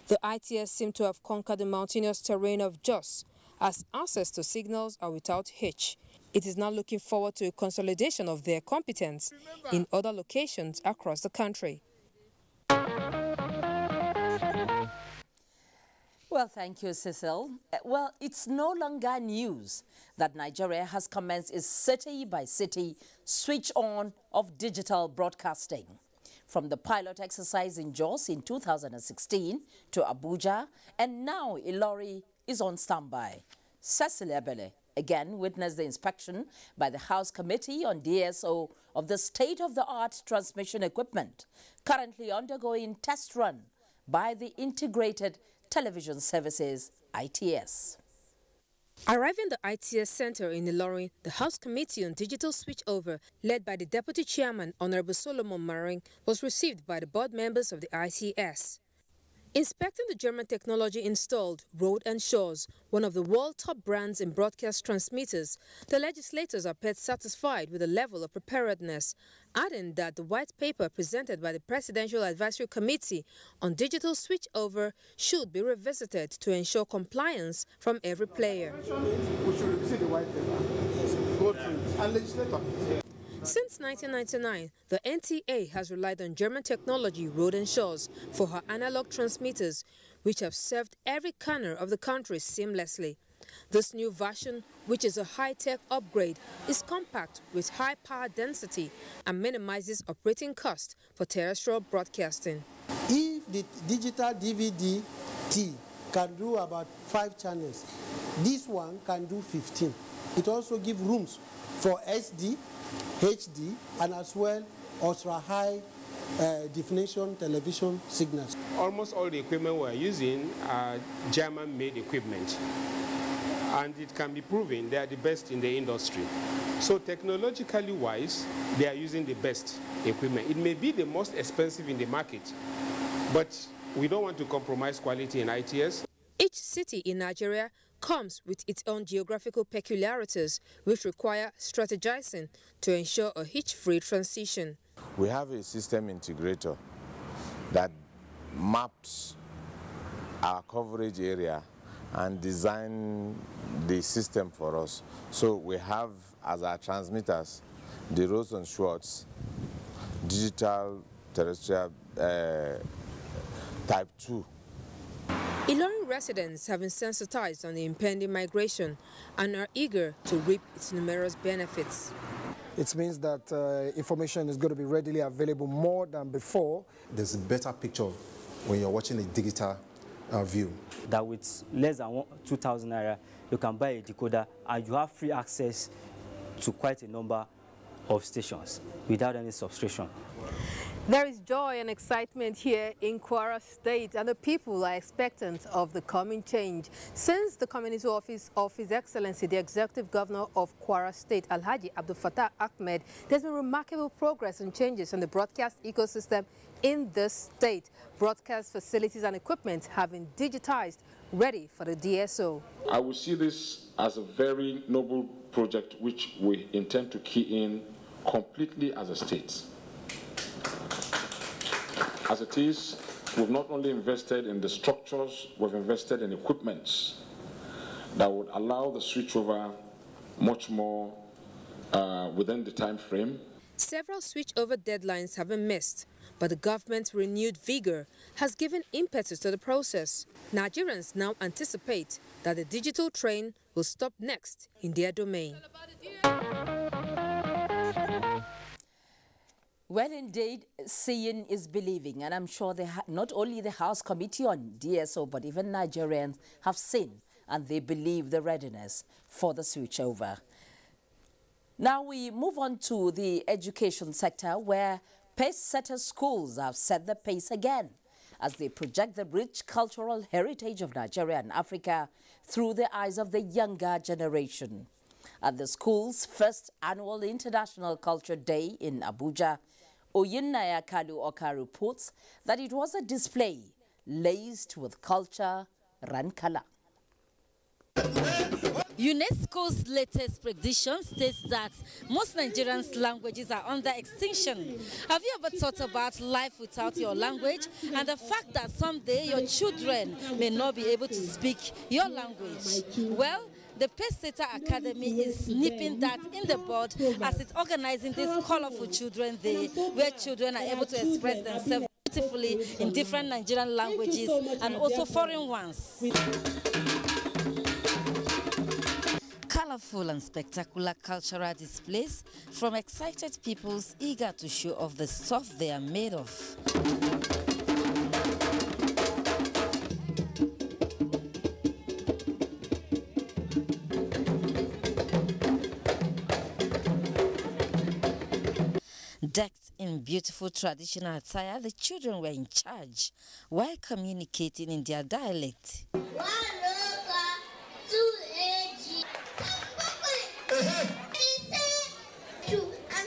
The ITS seem to have conquered the mountainous terrain of Jos, as access to signals are without hitch. It is now looking forward to a consolidation of their competence in other locations across the country. Well, thank you, Cecil. Well, it's no longer news that Nigeria has commenced its city-by-city switch-on of digital broadcasting. From the pilot exercise in Jos in 2016 to Abuja, and now Ilori is on standby. Cecil Ebele again witnessed the inspection by the House Committee on DSO of the state-of-the-art transmission equipment, currently undergoing test run by the Integrated Television Services, ITS. Arriving at the ITS Center in Ilorin, the House Committee on Digital Switchover, led by the Deputy Chairman, Honorable Solomon Maring, was received by the board members of the ITS. Inspecting the German technology installed, Road and Shores, one of the world top brands in broadcast transmitters, the legislators appeared satisfied with the level of preparedness, adding that the white paper presented by the Presidential Advisory Committee on Digital Switchover should be revisited to ensure compliance from every player. We should revisit the white paper. Go through it. And legislator. Since 1999, the NTA has relied on German technology, Road and Shores, for her analog transmitters, which have served every corner of the country seamlessly. This new version, which is a high-tech upgrade, is compact with high power density and minimizes operating costs for terrestrial broadcasting. If the digital DVD-T can do about 5 channels, this one can do 15. It also gives rooms for SD, HD, and as well ultra-high definition television signals. Almost all the equipment we're using are German-made equipment, and it can be proven they are the best in the industry. So technologically wise, they are using the best equipment. It may be the most expensive in the market, but we don't want to compromise quality in ITS. Each city in Nigeria comes with its own geographical peculiarities, which require strategizing to ensure a hitch-free transition. We have a system integrator that maps our coverage area and design the system for us. So we have as our transmitters the Rose and Schwartz digital terrestrial type 2. Ilorin residents have been sensitized on the impending migration and are eager to reap its numerous benefits. It means that information is going to be readily available more than before. There's a better picture when you're watching a digital view. That with less than 2,000 naira, you can buy a decoder and you have free access to quite a number of stations without any subscription. There is joy and excitement here in Kwara State, and the people are expectant of the coming change. Since the community office of His Excellency, the Executive Governor of Kwara State, Alhaji Abdul Fattah Ahmed, there's been remarkable progress and changes in the broadcast ecosystem in this state. Broadcast facilities and equipment have been digitized, ready for the DSO. I will see this as a very noble project which we intend to key in completely as a state. As it is, we've not only invested in the structures, we've invested in equipments that would allow the switchover much more within the time frame. Several switchover deadlines have been missed, but the government's renewed vigor has given impetus to the process. Nigerians now anticipate that the digital train will stop next in their domain. Well, indeed, seeing is believing, and I'm sure not only the House Committee on DSO, but even Nigerians have seen and they believe the readiness for the switchover. Now we move on to the education sector, where pace-setter schools have set the pace again as they project the rich cultural heritage of Nigeria and Africa through the eyes of the younger generation. At the school's first annual International Culture Day in Abuja, Oyinaya Kalu Oka reports that it was a display laced with culture and color. UNESCO's latest prediction states that most Nigerians' languages are under extinction. Have you ever thought about life without your language and the fact that someday your children may not be able to speak your language? Well, the Pace-Setter Academy is nipping that in the bud as it's organizing this colorful Children Day, where children are able to express themselves beautifully in different Nigerian languages and also foreign ones. Colorful and spectacular cultural displays from excited peoples eager to show off the stuff they are made of. Decked in beautiful traditional attire, the children were in charge while communicating in their dialect. I'm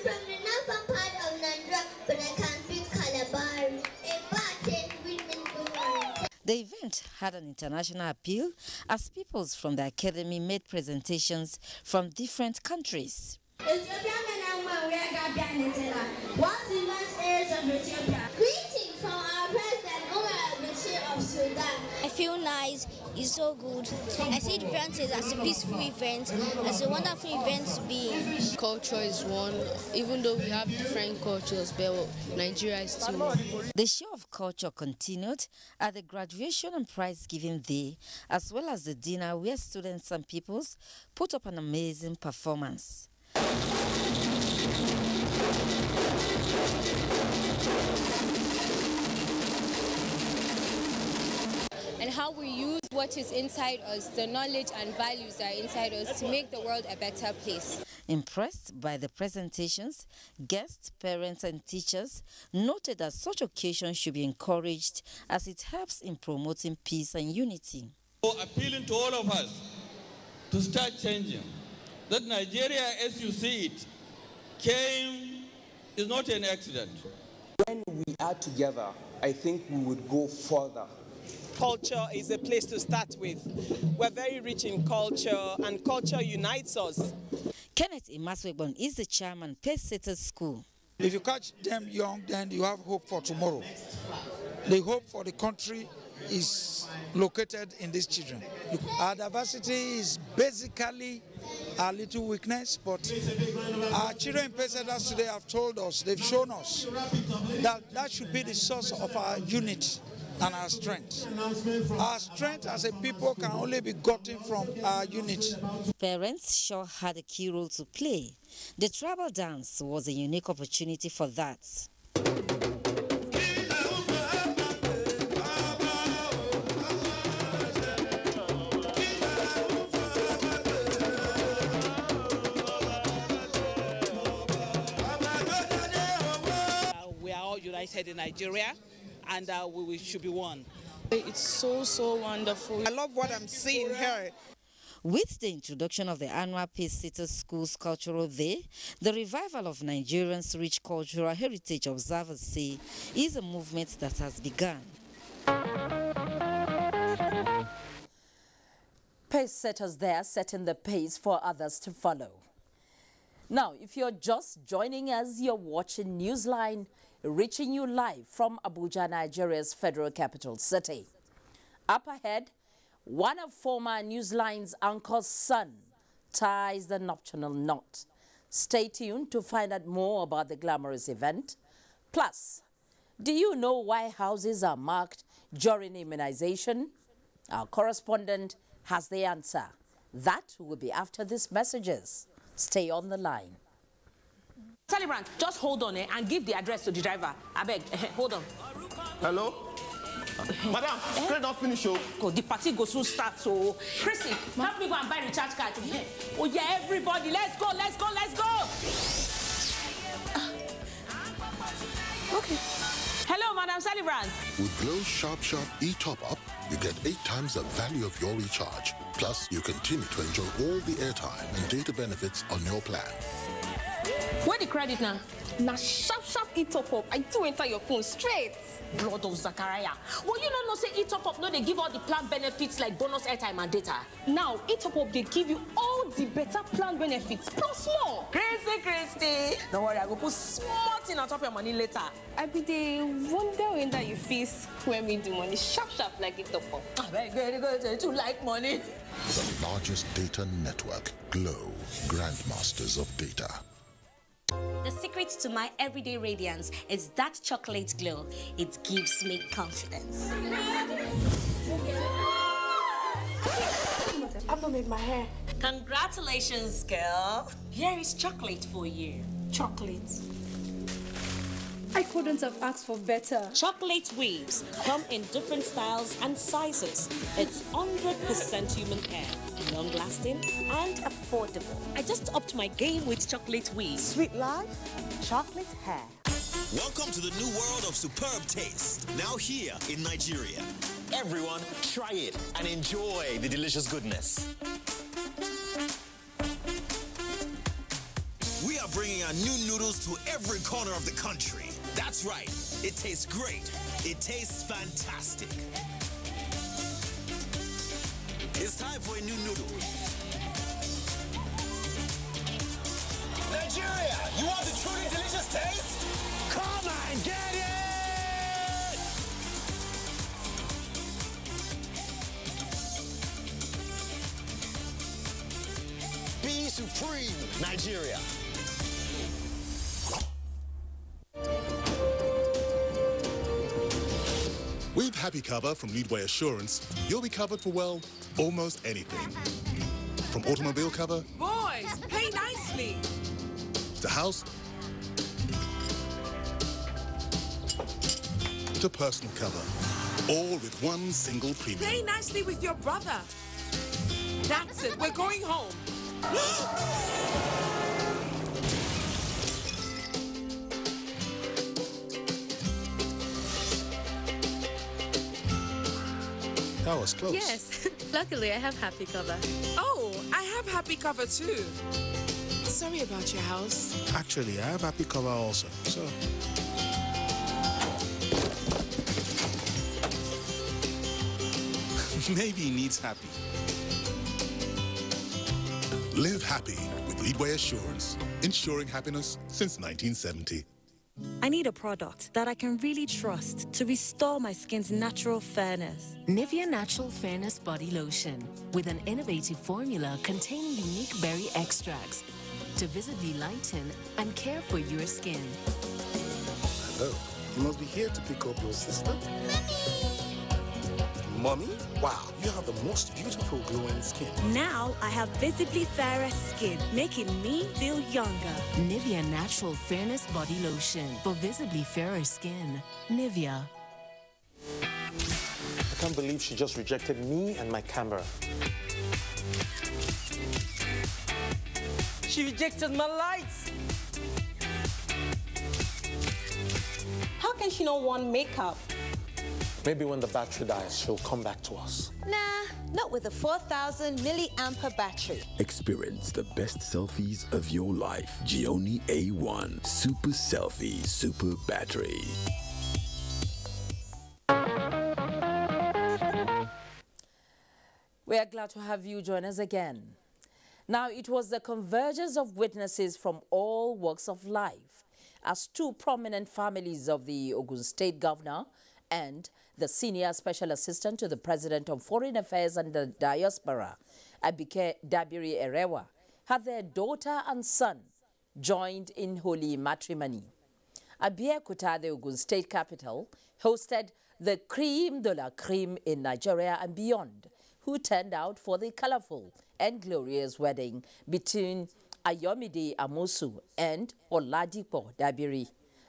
from the northern part of Nigeria, but I can speak Calabar. The event had an international appeal as peoples from the academy made presentations from different countries. Greetings from our president, of Sudan. I feel nice, it's so good. I see the event as a peaceful event, as a wonderful event to be in. Culture is one, even though we have different cultures, but Nigeria is still one. The show of culture continued at the graduation and prize-giving day, as well as the dinner where students and peoples put up an amazing performance. what is inside us, the knowledge and values that are inside us to make the world a better place. Impressed by the presentations, guests, parents and teachers noted that such occasions should be encouraged as it helps in promoting peace and unity. So appealing to all of us to start changing, that Nigeria as you see it is not an accident. When we are together, I think we would go further. Culture is a place to start with. We're very rich in culture, and culture unites us. Kenneth Imaswegbon is the chairman, Pacesetters School. If you catch them young, then you have hope for tomorrow. The hope for the country is located in these children. Our diversity is basically our little weakness, but our children in Pacesetters today have told us, they've shown us that should be the source of our unity and our strength. Our strength as a people can only be gotten from our unity. Parents sure had a key role to play. The tribal dance was a unique opportunity for that. We are all united in Nigeria, and we should be one. It's so wonderful. I love what I'm seeing here. With the introduction of the annual Pacesetters Schools Cultural Day, the revival of Nigerians' rich cultural heritage, observers say, is a movement that has begun. Pacesetters there setting the pace for others to follow. Now, if you're just joining us, you're watching Newsline, reaching you live from Abuja, Nigeria's federal capital city. Up ahead, one of former Newsline's anchor's son ties the nuptial knot. Stay tuned to find out more about the glamorous event. Plus, do you know why houses are marked during immunization? Our correspondent has the answer. That will be after these messages. Stay on the line. Celebrant, just hold on and give the address to the driver. I beg, hold on. Hello? Madam, credit not finish. Oh, the party goes soon start, so... Chrissy, help me go and buy recharge card. Oh yeah, everybody, let's go. Okay. Hello, Madam Celebrant. With Glow Sharp e-Top Up, you get 8 times the value of your recharge. Plus, you continue to enjoy all the airtime and data benefits on your plan. Where the credit now? Now sharp e-Top Up. I do enter your phone straight. Blood of Zachariah. Well, you don't know, say e-Top Up, no, they give all the plan benefits like bonus airtime and data. Now, e-Top Up, they give you all the better plan benefits, plus more. Christy. Don't worry, I will put small thing on top of your money later. I be the wonder when that you face when we do money sharp like e-Top Up. Very good. You like money. The largest data network, Glow, grandmasters of data. The secret to my everyday radiance is that chocolate glow. It gives me confidence. I've not made my hair. Congratulations, girl. Here is chocolate for you. Chocolate. I couldn't have asked for better. Chocolate waves come in different styles and sizes. It's 100% human hair, long-lasting and affordable. I just upped my game with chocolate waves. Sweet life, chocolate hair. Welcome to the new world of superb taste. Now here in Nigeria. Everyone, try it and enjoy the delicious goodness. We are bringing our new noodles to every corner of the country. That's right. It tastes great. It tastes fantastic. It's time for a new noodle. Nigeria, you want the truly delicious taste? Come and get it! Be supreme, Nigeria. With Happy Cover from Leadway Assurance, you'll be covered for, well, almost anything. From automobile cover... Boys, pay nicely. ...to house... ...to personal cover. all with one single premium. Play nicely with your brother. That's it, we're going home. That was close. Yes, luckily I have happy cover. Oh, I have happy cover too. Sorry about your house. Actually, I have happy cover also, so. Maybe he needs happy. Live happy with Leadway Assurance, ensuring happiness since 1970. I need a product that I can really trust to restore my skin's natural fairness. Nivea Natural Fairness Body Lotion with an innovative formula containing unique berry extracts to visibly lighten and care for your skin. Hello, you must be here to pick up your sister. Mommy? Wow, you have the most beautiful glowing skin. Now I have visibly fairer skin, making me feel younger. Nivea Natural Fairness Body Lotion for visibly fairer skin. Nivea. I can't believe she just rejected me and my camera. She rejected my lights. How can she not want makeup? Maybe when the battery dies, she'll come back to us. Nah, not with a 4,000 milliampere battery. Experience the best selfies of your life. Gioni A1 Super Selfie Super Battery. We are glad to have you join us again. Now, it was the convergence of witnesses from all walks of life as two prominent families of the Ogun State Governor and the Senior Special Assistant to the President of Foreign Affairs and the Diaspora, Abike Dabiri Erewa, had their daughter and son joined in holy matrimony. Abeokuta, the Ogun State capital, hosted the creme de la creme in Nigeria and beyond, who turned out for the colorful and glorious wedding between Ayomide Amosu and Oladipo Dabiri.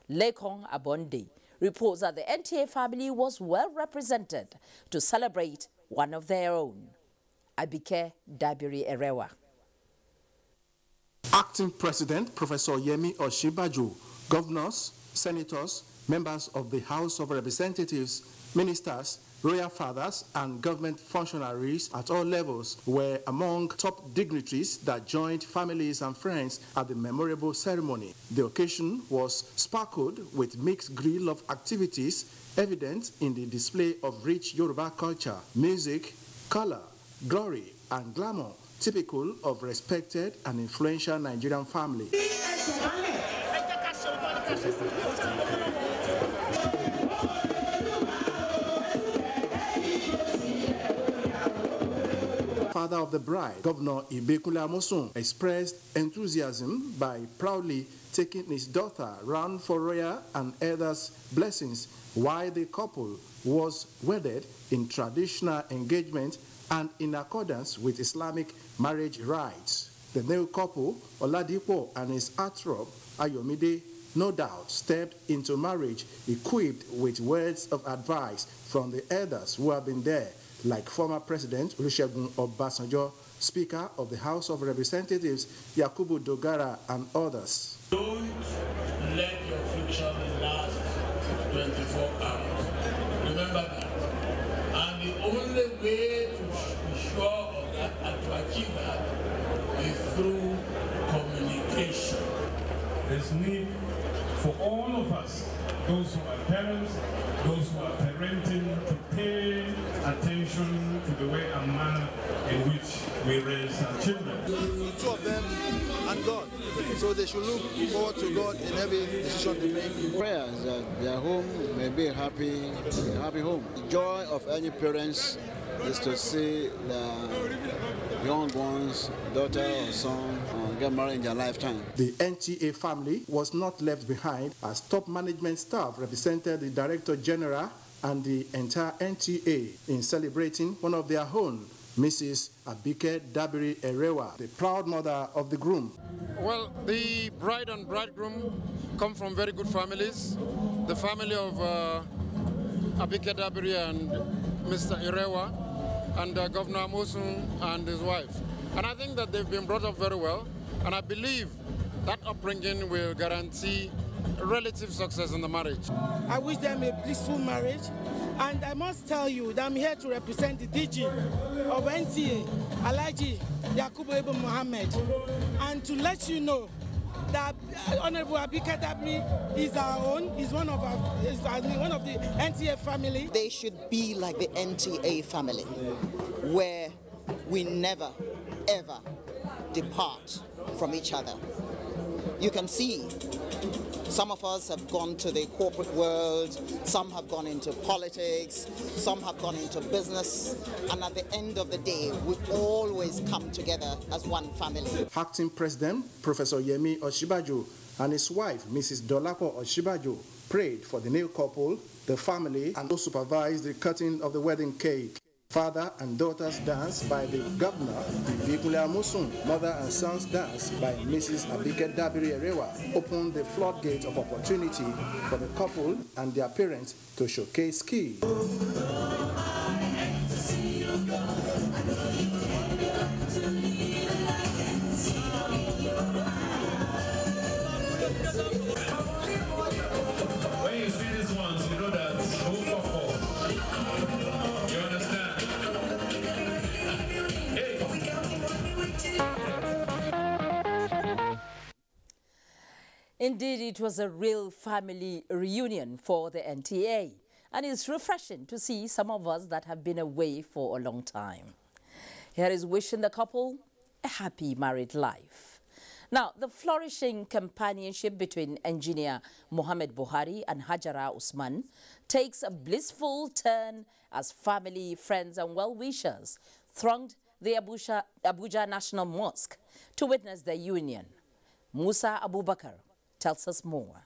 Lekon Abonde reports that the NTA family was well represented to celebrate one of their own. Abike Dabiri Erewa. Acting President Professor Yemi Osinbajo, governors, senators, members of the House of Representatives, ministers, royal fathers and government functionaries at all levels were among top dignitaries that joined families and friends at the memorable ceremony. The occasion was sparkled with mixed grill of activities evident in the display of rich Yoruba culture, music, color, glory and glamour typical of respected and influential Nigerian family. Father of the bride, Governor Ibekunle Amosun, expressed enthusiasm by proudly taking his daughter round for royal and elders' blessings while the couple was wedded in traditional engagement and in accordance with Islamic marriage rites. The new couple, Oladipo and his heartthrob, Ayomide, no doubt stepped into marriage equipped with words of advice from the elders who have been there, like former President Olusegun Obasanjo, Speaker of the House of Representatives Yakubu Dogara, and others. Don't let your future last 24 hours. Remember that. And the only way to be sure of that and to achieve that is through communication. There's need for all of us, those who are parents, those who are parenting, to pay attention to the way and manner in which we raise our children. The two of them and God. So they should look forward to God in every decision they make. Prayers that their home may be a happy home. The joy of any parents is to see the young ones, daughter or son, get married in their lifetime. The NTA family was not left behind as top management staff represented the Director General and the entire NTA in celebrating one of their own, Mrs. Abike Dabiri Erewa, the proud mother of the groom. Well, the bride and bridegroom come from very good families. The family of Abike Dabiri and Mr. Irewa and Governor Amosun and his wife. And I think that they've been brought up very well, and I believe that upbringing will guarantee relative success in the marriage. I wish them a blissful marriage, and I must tell you that I'm here to represent the DG of NTA, Alhaji Yakubu Ibn Mohammed, and to let you know that Honorable Abike Dabiri is our own, is one of the NTA family. They should be like the NTA family, where we never, ever depart from each other. You can see some of us have gone to the corporate world, some have gone into politics, some have gone into business, and at the end of the day, we always come together as one family. Acting President Professor Yemi Oshibajo and his wife, Mrs. Dolapo Oshibajo, prayed for the new couple, the family, and also supervised the cutting of the wedding cake. Father and daughters dance by the governor, Ibikule Amosun. Mother and sons dance by Mrs. Abike Dabiri Erewa opened the floodgate of opportunity for the couple and their parents to showcase skills. When you see these ones, you know that who for. You understand? Indeed, it was a real family reunion for the NTA, and it's refreshing to see some of us that have been away for a long time. Here is wishing the couple a happy married life. Now, the flourishing companionship between engineer Muhammad Buhari and Hajara Usman takes a blissful turn as family, friends and well-wishers thronged the Abuja National Mosque to witness their union. Musa Abubakar tells us more.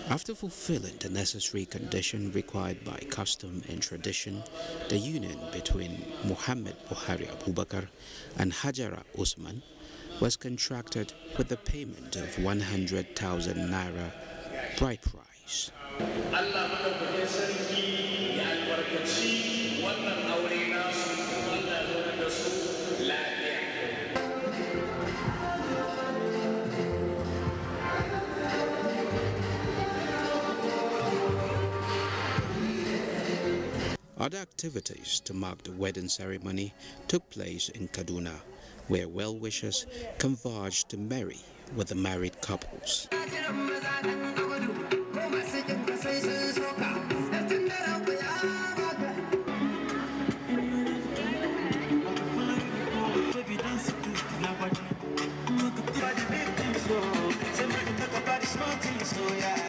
After fulfilling the necessary condition required by custom and tradition, the union between Muhammad Buhari Abubakar and Hajara Usman was contracted with the payment of 100,000 naira bride price. Other activities to mark the wedding ceremony took place in Kaduna, where well-wishers converged to marry with the married couples.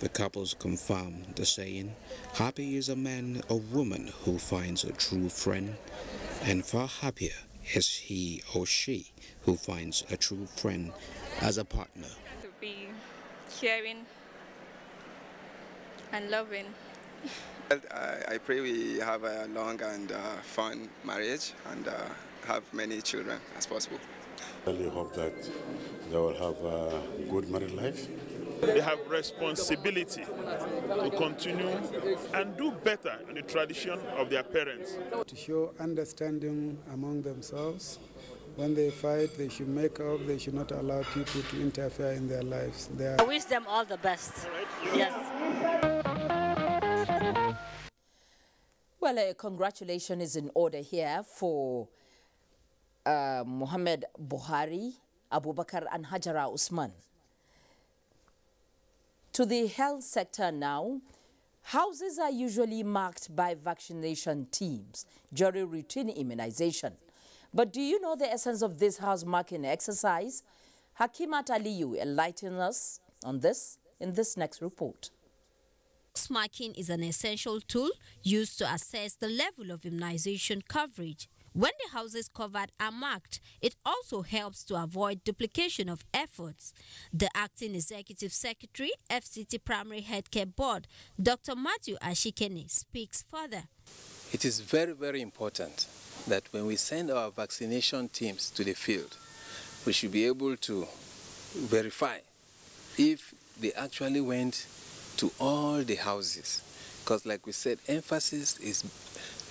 The couples confirmed the saying, "Happy is a man or woman who finds a true friend, and far happier is he or she who finds a true friend as a partner." To be caring and loving. I pray we have a long and fun marriage and have many children as possible. I really hope that they will have a good married life. They have responsibility to continue and do better in the tradition of their parents. To show understanding among themselves. When they fight, they should make up. They should not allow people to interfere in their lives. I wish them all the best. Yes. Well, congratulations is in order here for Muhammad Buhari, Abubakar and Hajara Usman. To the health sector now, houses are usually marked by vaccination teams during routine immunization. But do you know the essence of this house marking exercise? Hakimat Aliyu enlightens us on this in this next report. House marking is an essential tool used to assess the level of immunization coverage. When the houses covered are marked, it also helps to avoid duplication of efforts. The Acting Executive Secretary, FCT Primary Healthcare Board, Dr. Matthew Ashikene, speaks further. It is very, very important that when we send our vaccination teams to the field, we should be able to verify if they actually went to all the houses. Because like we said, emphasis is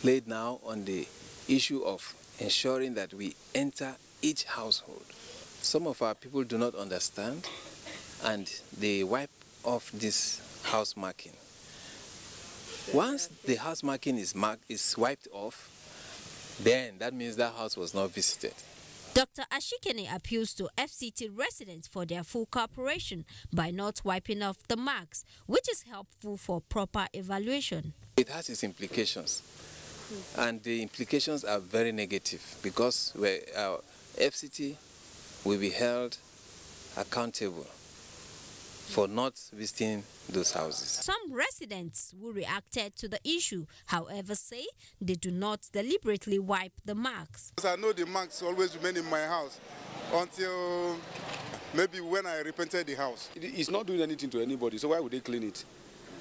laid now on the issue of ensuring that we enter each household. Some of our people do not understand, and they wipe off this house marking. Once the house marking is wiped off, then that means that house was not visited. Dr. Ashikene appeals to FCT residents for their full cooperation by not wiping off the marks, which is helpful for proper evaluation. It has its implications, and the implications are very negative because FCT will be held accountable for not visiting those houses. Some residents who reacted to the issue, however, say they do not deliberately wipe the marks. I know the marks always remain in my house until maybe when I repainted the house. It's not doing anything to anybody, so why would they clean it?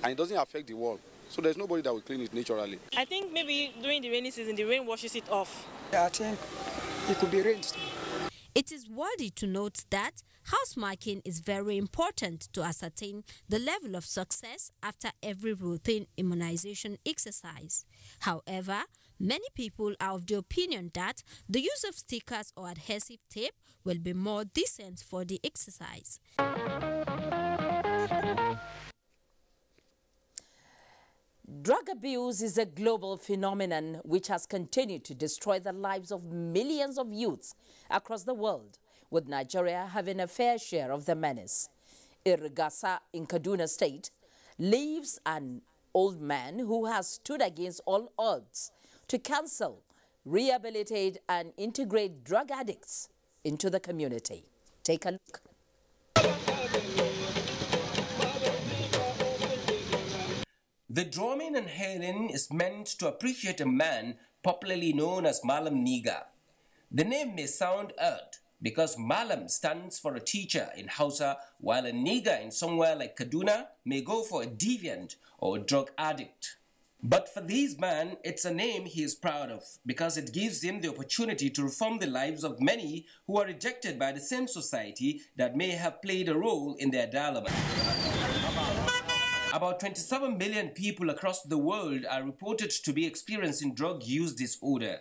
And it doesn't affect the wall. So there's nobody that will clean it naturally. I think maybe during the rainy season, the rain washes it off. Yeah, I think it could be rained. It is worthy to note that house marking is very important to ascertain the level of success after every routine immunization exercise. However, many people are of the opinion that the use of stickers or adhesive tape will be more decent for the exercise. Drug abuse is a global phenomenon which has continued to destroy the lives of millions of youths across the world, with Nigeria having a fair share of the menace. Irigasa in Kaduna State lives an old man who has stood against all odds to cancel, rehabilitate and integrate drug addicts into the community. Take a look. The drumming and hailing is meant to appreciate a man popularly known as Malam Niga. The name may sound odd because Malam stands for a teacher in Hausa, while a Niga in somewhere like Kaduna may go for a deviant or a drug addict. But for this man, it's a name he is proud of because it gives him the opportunity to reform the lives of many who are rejected by the same society that may have played a role in their dilemma. About 27 million people across the world are reported to be experiencing drug use disorder.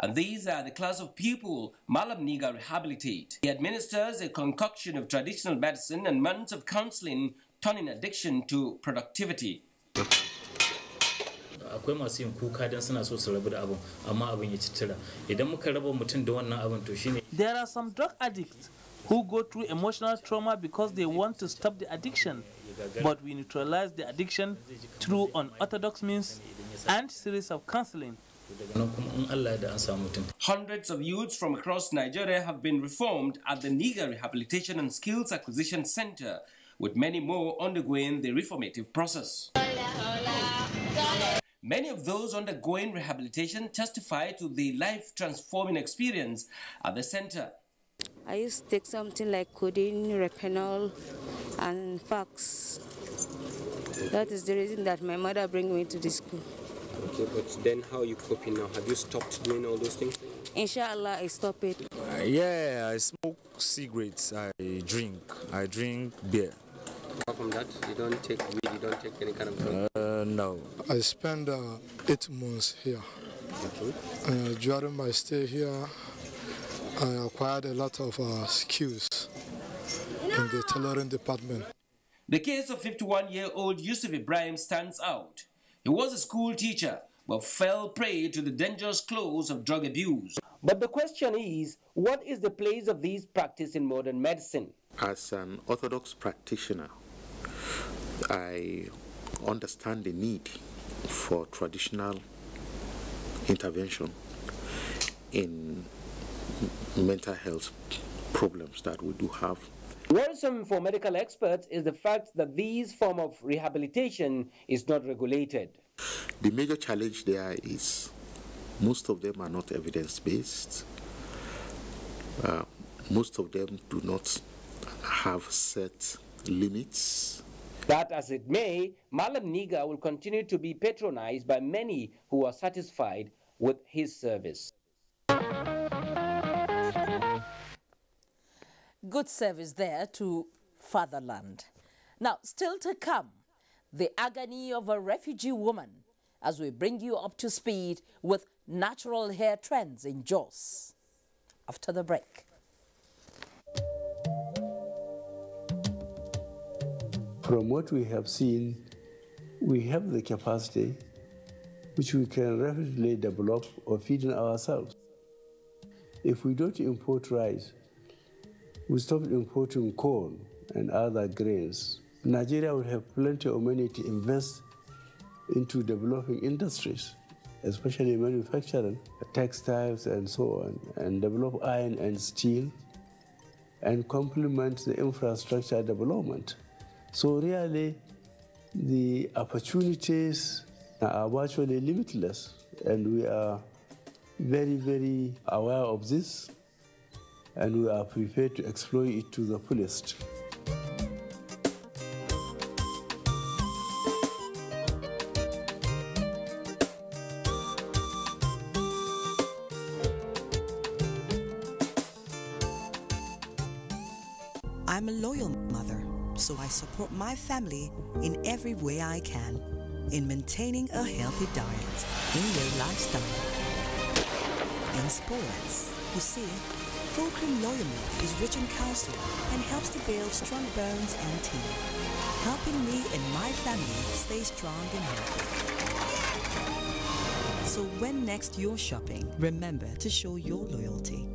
And these are the class of people Malam Niga Rehabilitate. He administers a concoction of traditional medicine and months of counseling, turning addiction to productivity. Akwai masu yin kuka dan suna so su rabu da abun amma abun ya citira idan muka raba mutum da wannan abun to shine. There are some drug addicts who go through emotional trauma because they want to stop the addiction, but we neutralize the addiction through unorthodox means and series of counseling. Hundreds of youths from across Nigeria have been reformed at the Niga Rehabilitation and Skills Acquisition Center, with many more undergoing the reformative process. Many of those undergoing rehabilitation testify to the life-transforming experience at the center. I used to take something like codeine, repenol, and fax. That is the reason that my mother bring me to this school. Okay, but then how are you coping now? Have you stopped doing all those things? Inshallah, I stop it. Yeah, I smoke cigarettes, I drink beer. Apart from that, you don't take weed, you don't take any kind of drug? No. I spent 8 months here. Okay. During my stay here, I acquired a lot of skills in the tailoring department. The case of 51-year-old Yusuf Ibrahim stands out. He was a school teacher, but fell prey to the dangerous close of drug abuse. But the question is, what is the place of this practice in modern medicine? As an orthodox practitioner, I understand the need for traditional intervention in mental health problems that we do have. Worrisome for medical experts is the fact that this form of rehabilitation is not regulated. The major challenge there is most of them are not evidence-based. Most of them do not have set limits. That as it may, Malam Niga will continue to be patronized by many who are satisfied with his service. Good service there to fatherland. Now, still to come, the agony of a refugee woman as we bring you up to speed with natural hair trends in Jos. After the break. From what we have seen, we have the capacity which we can rapidly develop or feed in ourselves. If we don't import rice, we stop importing corn and other grains, Nigeria will have plenty of money to invest into developing industries, especially manufacturing, textiles and so on, and develop iron and steel, and complement the infrastructure development. So really, the opportunities are virtually limitless, and we are very, very aware of this, and we are prepared to exploit it to the fullest. I'm a loyal mother, so I support my family in every way I can in maintaining a healthy diet, in your lifestyle, in sports. You see, full cream loyal milk is rich in calcium and helps to build strong bones and teeth, helping me and my family stay strong and healthy. So when next you're shopping, remember to show your loyalty.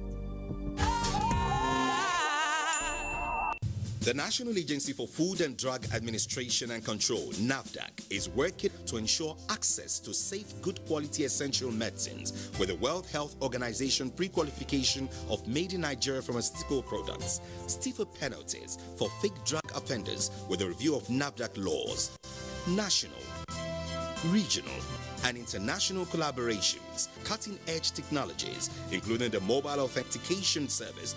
The National Agency for Food and Drug Administration and Control, NAFDAC, is working to ensure access to safe, good quality essential medicines with the World Health Organization pre-qualification of made in Nigeria pharmaceutical products, stiffer penalties for fake drug offenders with a review of NAFDAC laws, national, regional, and international collaborations, cutting-edge technologies, including the mobile authentication service.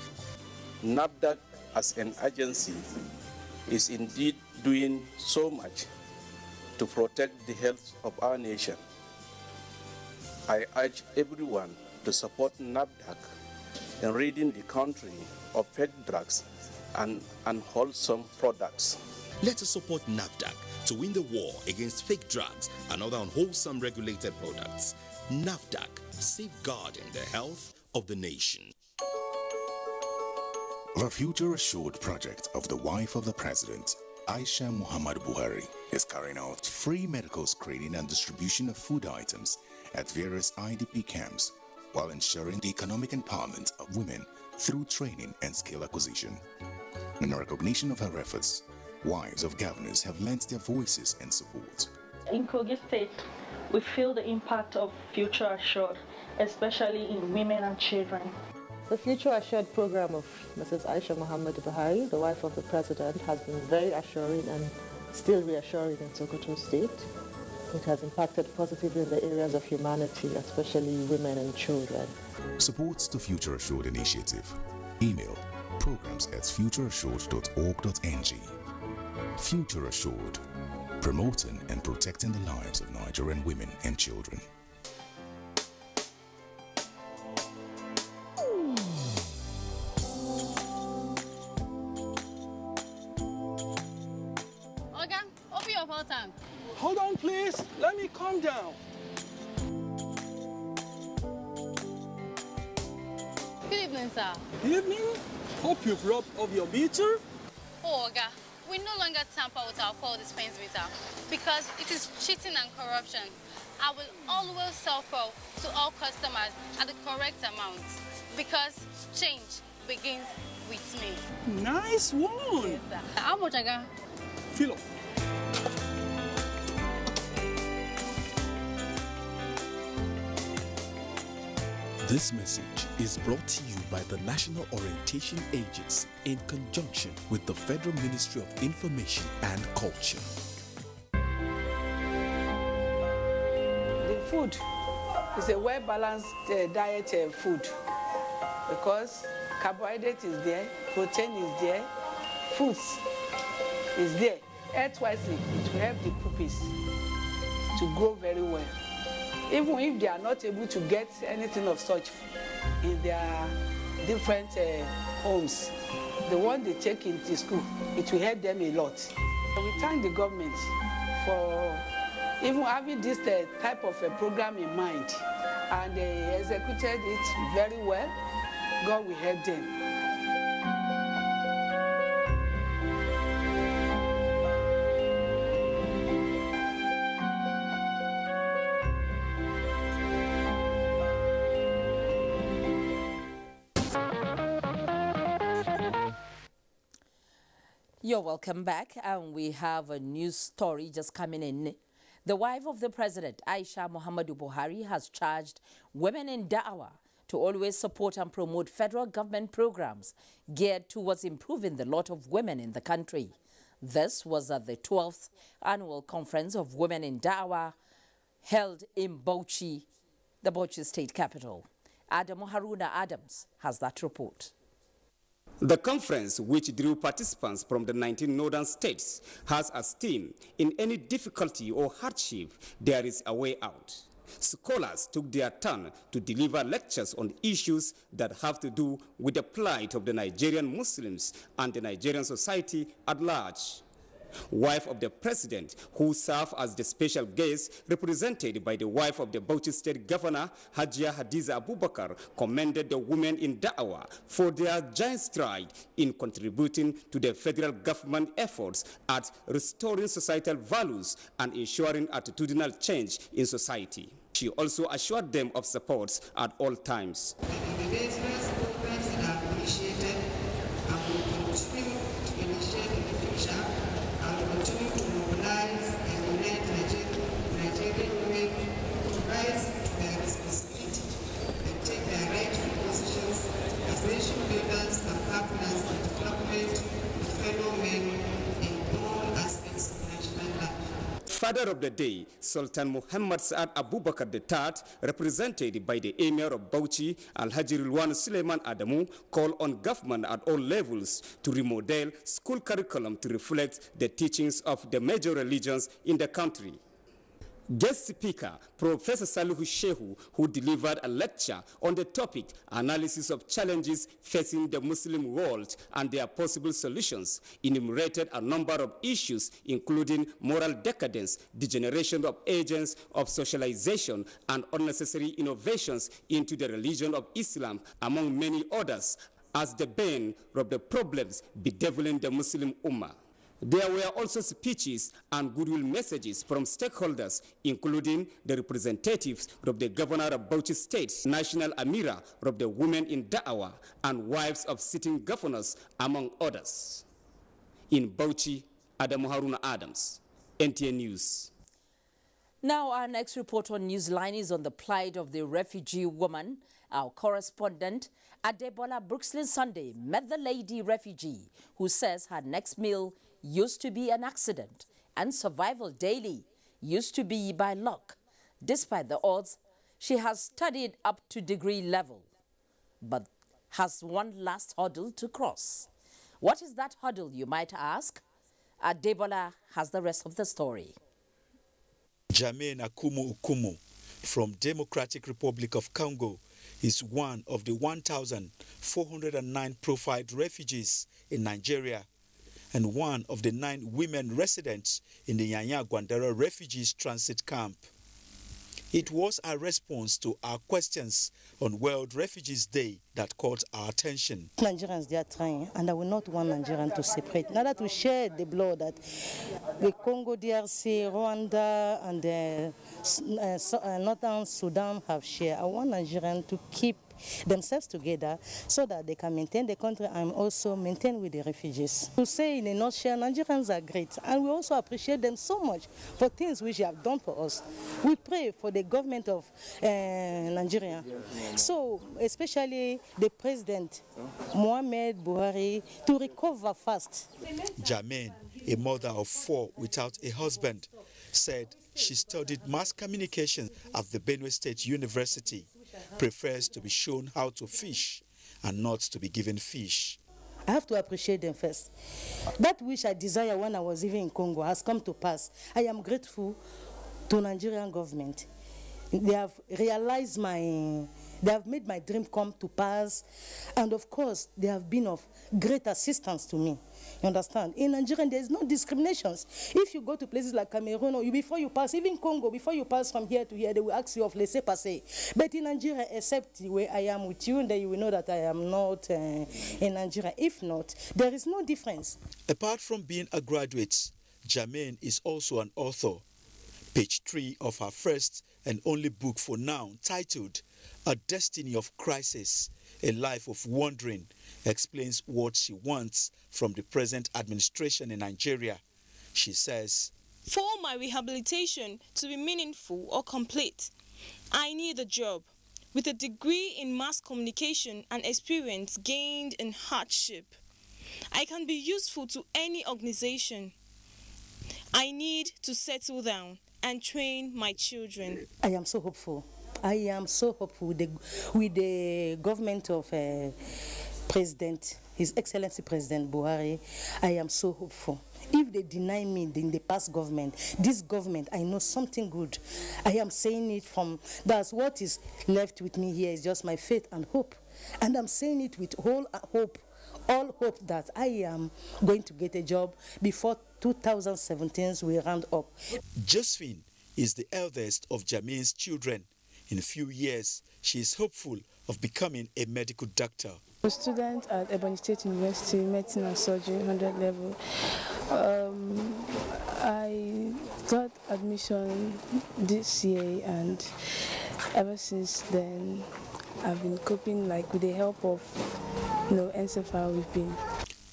NAFDAC as an agency is indeed doing so much to protect the health of our nation. I urge everyone to support NAFDAC in ridding the country of fake drugs and unwholesome products. Let us support NAFDAC to win the war against fake drugs and other unwholesome regulated products. NAFDAC, safeguarding the health of the nation. The Future Assured project of the wife of the president, Aisha Muhammad Buhari, is carrying out free medical screening and distribution of food items at various IDP camps while ensuring the economic empowerment of women through training and skill acquisition. In recognition of her efforts, wives of governors have lent their voices and support. In Kogi State, we feel the impact of Future Assured, especially in women and children. The Future Assured program of Mrs. Aisha Muhammad Buhari, the wife of the president, has been very assuring and still reassuring in Sokoto State. It has impacted positively in the areas of humanity, especially women and children. Supports the Future Assured initiative. Email programs@futureassured.org.ng. Future Assured, promoting and protecting the lives of Nigerian women and children. Hold on, please. Let me calm down. Good evening, sir. Good evening. Hope you've rubbed off your meter. Oh, Oga, we no longer tamper with our fuel dispense meter because it is cheating and corruption. I will always sell fuel to all customers at the correct amount because change begins with me. Nice one. Yes, sir. How much, Oga? Fill up. This message is brought to you by the National Orientation Agency in conjunction with the Federal Ministry of Information and Culture. The food is a well-balanced diet food because carbohydrate is there, protein is there, fruits is there. Earth-wisely, it will help the puppies to grow very well. Even if they are not able to get anything of such in their different homes, the one they take into school, it will help them a lot. We thank the government for even having this type of a program in mind, and they executed it very well. God will help them. You're welcome back, and we have a news story just coming in. The wife of the president, Aisha Muhammadu Buhari, has charged women in Da'wah to always support and promote federal government programs geared towards improving the lot of women in the country. This was at the 12th annual conference of women in Da'wah held in Bauchi, the Bauchi state capital. Adamu Haruna Adams has that report. The conference, which drew participants from the 19 northern states, has as theme, in any difficulty or hardship, there is a way out. Scholars took their turn to deliver lectures on issues that have to do with the plight of the Nigerian Muslims and the Nigerian society at large. Wife of the president, who served as the special guest, represented by the wife of the Bauchi State Governor, Hajia Hadiza Abubakar, commended the women in Da'wah for their giant stride in contributing to the federal government efforts at restoring societal values and ensuring attitudinal change in society. She also assured them of support at all times. Father of the day, Sultan Muhammad Saad Abubakar III, represented by the Emir of Bauchi, Alhaji Rilwan Suleiman Adamu, called on government at all levels to remodel school curriculum to reflect the teachings of the major religions in the country. Guest speaker, Professor Salihu Shehu, who delivered a lecture on the topic, Analysis of Challenges Facing the Muslim World and Their Possible Solutions, enumerated a number of issues, including moral decadence, degeneration of agents of socialization, and unnecessary innovations into the religion of Islam, among many others, as the bane of the problems bedeviling the Muslim Ummah. There were also speeches and goodwill messages from stakeholders, including the representatives of the governor of Bauchi State, National Amira of the women in Da'wah, and wives of sitting governors, among others. In Bauchi, Adamu Haruna Adams, NTA News. Now our next report on Newsline is on the plight of the refugee woman. Our correspondent, Adebola Brookslyn Sunday, met the lady refugee who says her next meal used to be an accident and survival daily used to be by luck. Despite the odds, she has studied up to degree level, but has one last hurdle to cross. What is that hurdle, you might ask? Adebola has the rest of the story. Jermaine Akumu Ukumu from Democratic Republic of Congo is one of the 1,409 profiled refugees in Nigeria and one of the 9 women residents in the Yanya Gwandera Refugees Transit Camp. It was a response to our questions on World Refugees Day that caught our attention. Nigerians, they are trying, and I will not want Nigerians to separate. Now that we share the blood that the Congo, DRC, Rwanda, and Northern Sudan have shared, I want Nigerians to keep themselves together so that they can maintain the country and also maintain with the refugees. To say in a nutshell, Nigerians are great, and we also appreciate them so much for things which they have done for us. We pray for the government of Nigeria, so especially the President Muhammad Buhari, to recover fast. Jermaine, a mother of 4 without a husband, said she studied mass communication at the Benue State University, prefers to be shown how to fish and not to be given fish. I have to appreciate them first. That which I desire when I was even in Congo has come to pass. I am grateful to Nigerian government. They have realized my They have made my dream come to pass. And of course, they have been of great assistance to me. You understand? In Nigeria, there is no discriminations. If you go to places like Cameroon, or before you pass, even Congo, before you pass from here to here, they will ask you of laissez-passer. But in Nigeria, except where I am with you, then you will know that I am not in Nigeria. If not, there is no difference. Apart from being a graduate, Jermaine is also an author. Page 3 of her first and only book for now, titled A Destiny of Crisis, A Life of Wandering, explains what she wants from the present administration in Nigeria. She says, "For my rehabilitation to be meaningful or complete, I need a job with a degree in mass communication and experience gained in hardship. I can be useful to any organization. I need to settle down and train my children." I am so hopeful. I am so hopeful with the government of President, His Excellency President Buhari. I am so hopeful. If they deny me in the past government, this government, I know something good. I am saying it from, that's what is left with me here is just my faith and hope. And I'm saying it with all hope that I am going to get a job before 2017 we round up. Josephine is the eldest of Jermaine's children. In a few years, she is hopeful of becoming a medical doctor. I'm a student at Ebonyi State University, Medicine and Surgery, 100 level. I got admission this year, and ever since then, I've been coping with the help of NCFR we've been.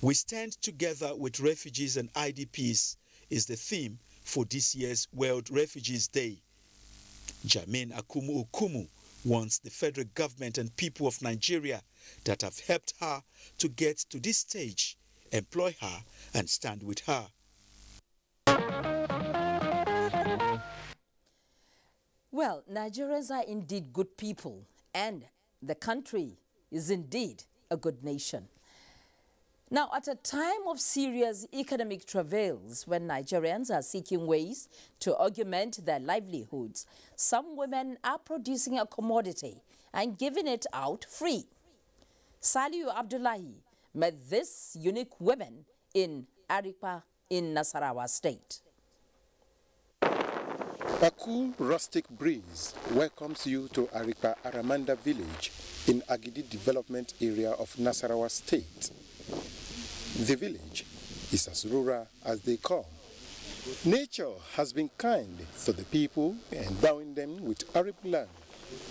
We stand together with refugees and IDPs is the theme for this year's World Refugees Day. Jermaine Akumu Okumu wants the federal government and people of Nigeria that have helped her to get to this stage, employ her and stand with her. Well, Nigerians are indeed good people, and the country is indeed a good nation. Now, at a time of serious economic travails, when Nigerians are seeking ways to augment their livelihoods, some women are producing a commodity and giving it out free. Saliu Abdullahi met this unique women in Arikpa in Nasarawa State. A cool rustic breeze welcomes you to Arikpa Aramanda village in Agidi development area of Nasarawa State. The village is as rural as they come. Nature has been kind to the people, endowing them with arid land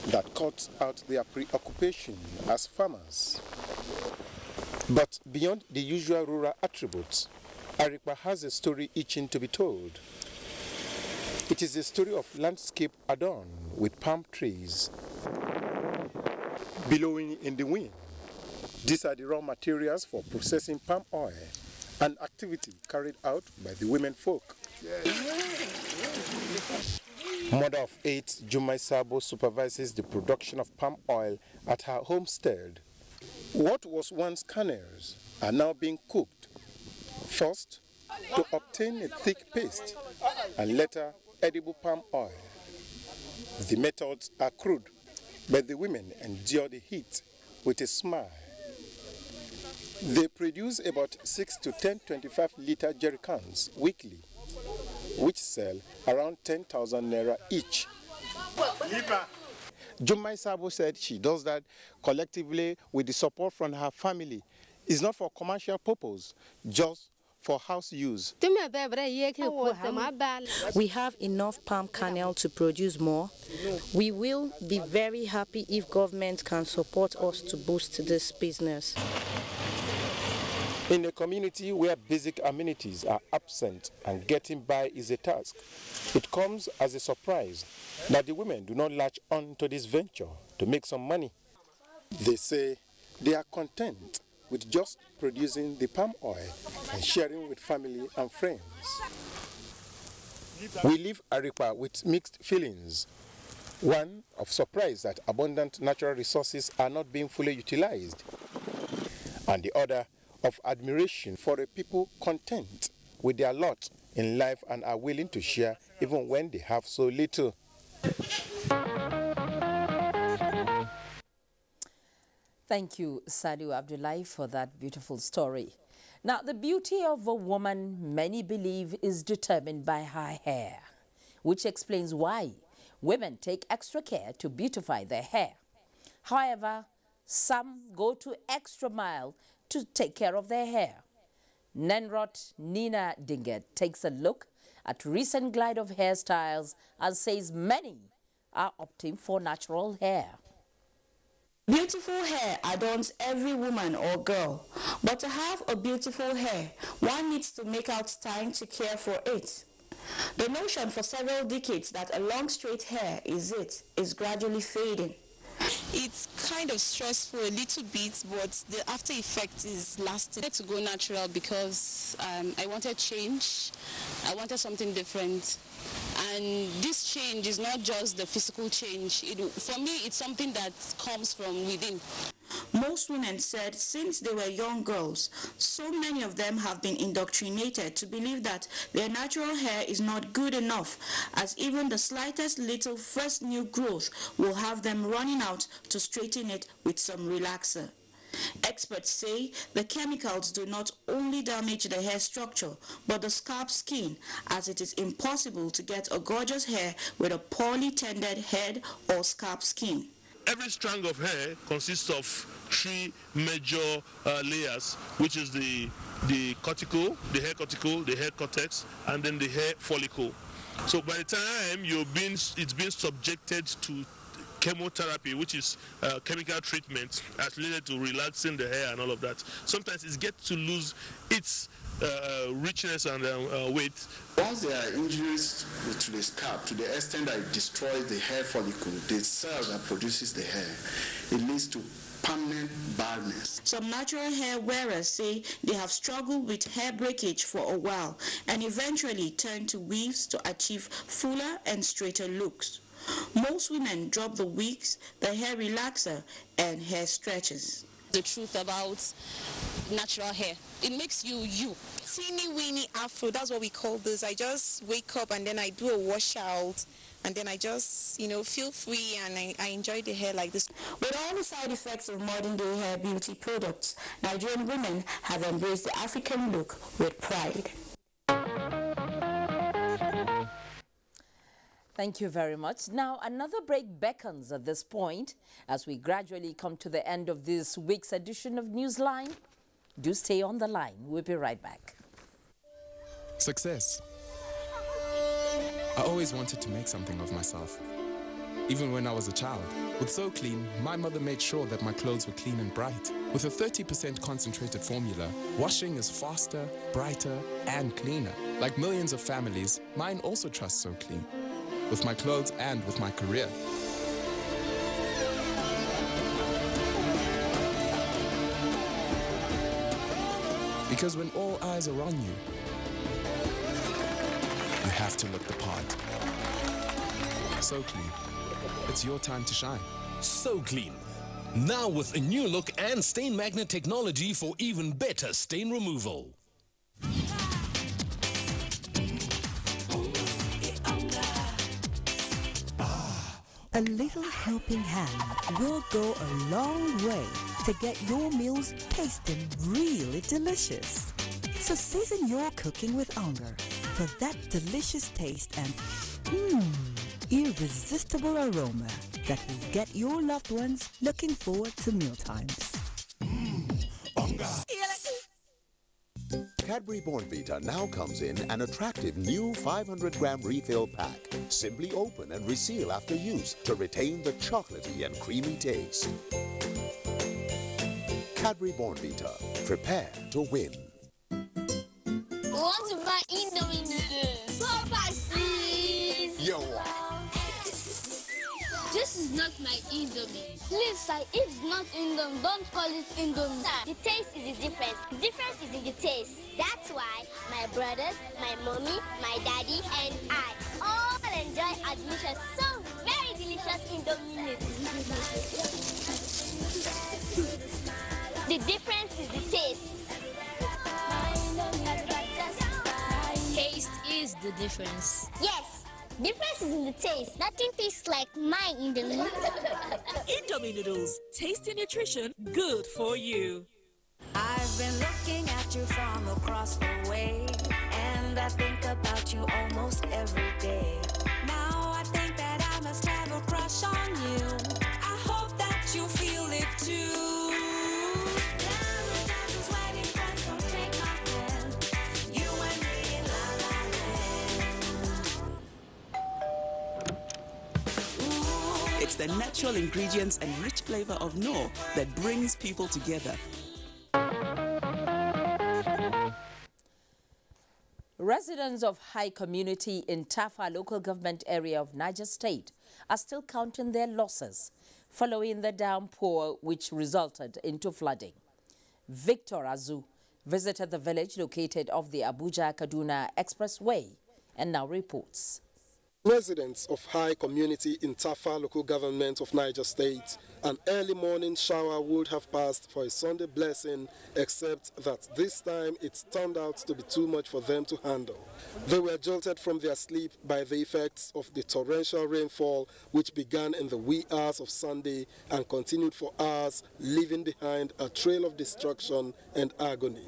that cuts out their preoccupation as farmers. But beyond the usual rural attributes, Arikpa has a story itching to be told. It is a story of landscape adorned with palm trees, billowing in the wind. These are the raw materials for processing palm oil, an activity carried out by the women folk. Mother of 8, Jumai Sabo supervises the production of palm oil at her homestead. What was once kernels are now being cooked, first to obtain a thick paste and later edible palm oil. The methods are crude, but the women endure the heat with a smile. They produce about 6 to 10 25-liter jerrycans weekly, which sell around 10,000 naira each. Jumai Sabo said she does that collectively with the support from her family. It's not for commercial purpose, just for house use. We have enough palm kernel to produce more. We will be very happy if government can support us to boost this business. In a community where basic amenities are absent and getting by is a task, it comes as a surprise that the women do not latch on to this venture to make some money. They say they are content with just producing the palm oil and sharing with family and friends. We leave Arikpa with mixed feelings. One of surprise that abundant natural resources are not being fully utilized, and the other of admiration for a people content with their lot in life and are willing to share even when they have so little. Thank you, Sadiu Abdullahi, for that beautiful story. Now, the beauty of a woman, many believe, is determined by her hair, which explains why women take extra care to beautify their hair. However, some go to extra mile to take care of their hair. Nenrot Nina Dinget takes a look at recent glide of hairstyles and says many are opting for natural hair. Beautiful hair adorns every woman or girl, but to have a beautiful hair, one needs to make out time to care for it. The notion for several decades that a long straight hair is it is gradually fading. It's kind of stressful a little bit, but the after effect is lasting. I had to go natural because I wanted change. I wanted something different. And this change is not just the physical change. For me, it's something that comes from within. Most women said since they were young girls, so many of them have been indoctrinated to believe that their natural hair is not good enough, as even the slightest little fresh new growth will have them running out to straighten it with some relaxer. Experts say the chemicals do not only damage the hair structure, but the scalp skin, as it is impossible to get a gorgeous hair with a poorly tended head or scalp skin. Every strand of hair consists of three major layers, which is the cuticle, the hair cuticle, the hair cortex, and then the hair follicle. So by the time it's been subjected to chemotherapy, which is chemical treatment as related to relaxing the hair and all of that, sometimes it gets to lose its richness and weight. Once there are injuries to the scalp, to the extent that it destroys the hair follicle, the cell that produces the hair, it leads to permanent baldness. Some natural hair wearers say they have struggled with hair breakage for a while and eventually turn to weaves to achieve fuller and straighter looks. Most women drop the wigs, the hair relaxer, and hair stretchers. The truth about natural hair, it makes you you. Teeny weeny afro, that's what we call this. I just wake up and then I do a washout and then I just, feel free and I enjoy the hair like this. With all the side effects of modern day hair beauty products, Nigerian women have embraced the African look with pride. Thank you very much. Now, another break beckons at this point as we gradually come to the end of this week's edition of Newsline. Do stay on the line. We'll be right back. Success. I always wanted to make something of myself. Even when I was a child. With So Clean, my mother made sure that my clothes were clean and bright. With a 30% concentrated formula, washing is faster, brighter, and cleaner. Like millions of families, mine also trust So Clean. With my clothes and with my career. Because when all eyes are on you, you have to look the part. So Clean. It's your time to shine. So Clean. Now with a new look and stain magnet technology for even better stain removal. A little helping hand will go a long way to get your meals tasting really delicious. So season your cooking with Unger for that delicious taste and irresistible aroma that will get your loved ones looking forward to mealtimes. Cadbury Bournvita now comes in an attractive new 500-gram refill pack. Simply open and reseal after use to retain the chocolatey and creamy taste. Cadbury Bournvita. Prepare to win. Want to buy Indomie noodles? So fast, please. Yo. This is not my Indomie. Please, sir, it's not Indomie. Don't call it Indomie. Sir, the taste is the difference. The difference is in the taste. That's why my brothers, my mommy, my daddy, and I all enjoy Admission's so very delicious Indomie noodles. The difference is the taste. Taste is the difference. Yes. Difference is in the taste. Nothing tastes like my Indomie. Indomie noodles, tasty nutrition, good for you. I've been looking at you from across the way, and I think about you almost every day. Now I think that I must have a crush on you. I hope that you feel it too. It's the natural ingredients and rich flavor of Knorr that brings people together. Residents of High Community in Tafa local government area of Niger State are still counting their losses following the downpour which resulted into flooding. Victor Azu visited the village located off the Abuja-Kaduna Expressway and now reports. Residents of High Community in Tafa local government of Niger State, an early morning shower would have passed for a Sunday blessing, except that this time it turned out to be too much for them to handle. They were jolted from their sleep by the effects of the torrential rainfall which began in the wee hours of Sunday and continued for hours, leaving behind a trail of destruction and agony.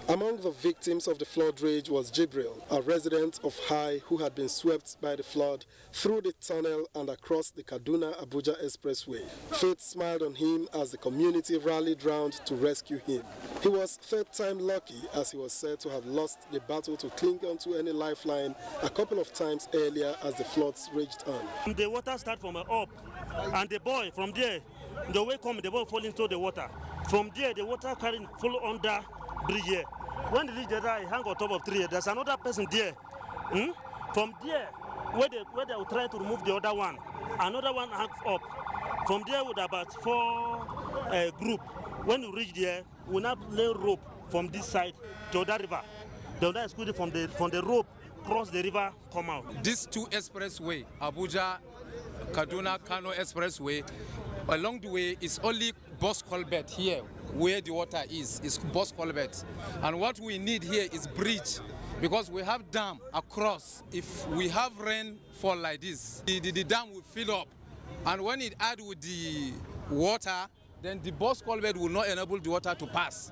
Among the victims of the flood rage was Jibril, a resident of High who had been swept by the flood through the tunnel and across the Kaduna-Abuja Expressway. Fate smiled on him as the community rallied round to rescue him. He was third-time lucky as he was said to have lost the battle to cling onto any lifeline a couple of times earlier as the floods raged on. The water started from up, and the boy from there, the way come, the boy fall into the water. From there, the water carrying full under bridge here. When they reach there, I hang on top of tree. There's another person there. From there, where they will try to remove the other one, another one hangs up. From there, with about 4 group. When you reach there, we now lay rope from this side to the river. The other excluded from the rope, cross the river, come out. These two expressway, Abuja, Kaduna, Kano Expressway, along the way is only Boss Colbert here, where the water is Boss Colbert. And what we need here is bridge, because we have dam across. If we have rainfall like this, the dam will fill up. And when it add with the water, then the Boss Colbert will not enable the water to pass.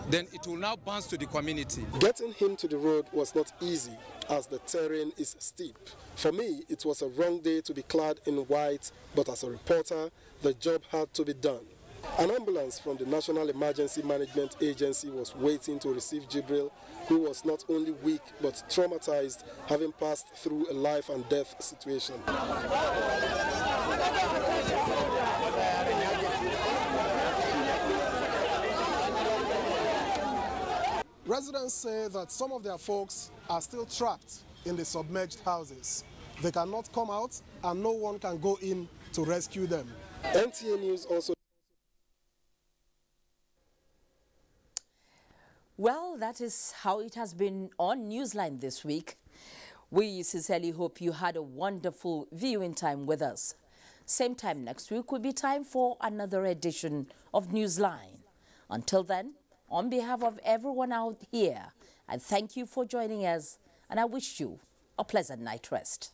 Then it will now bounce to the community. Getting him to the road was not easy as the terrain is steep. For me, it was a wrong day to be clad in white, but as a reporter, the job had to be done. An ambulance from the National Emergency Management Agency was waiting to receive Jibril, who was not only weak but traumatized, having passed through a life and death situation. Residents say that some of their folks are still trapped in the submerged houses. They cannot come out and no one can go in to rescue them. NTA News also... Well, that is how it has been on Newsline this week. We sincerely hope you had a wonderful viewing time with us. Same time next week will be time for another edition of Newsline. Until then, on behalf of everyone out here, I thank you for joining us and I wish you a pleasant night rest.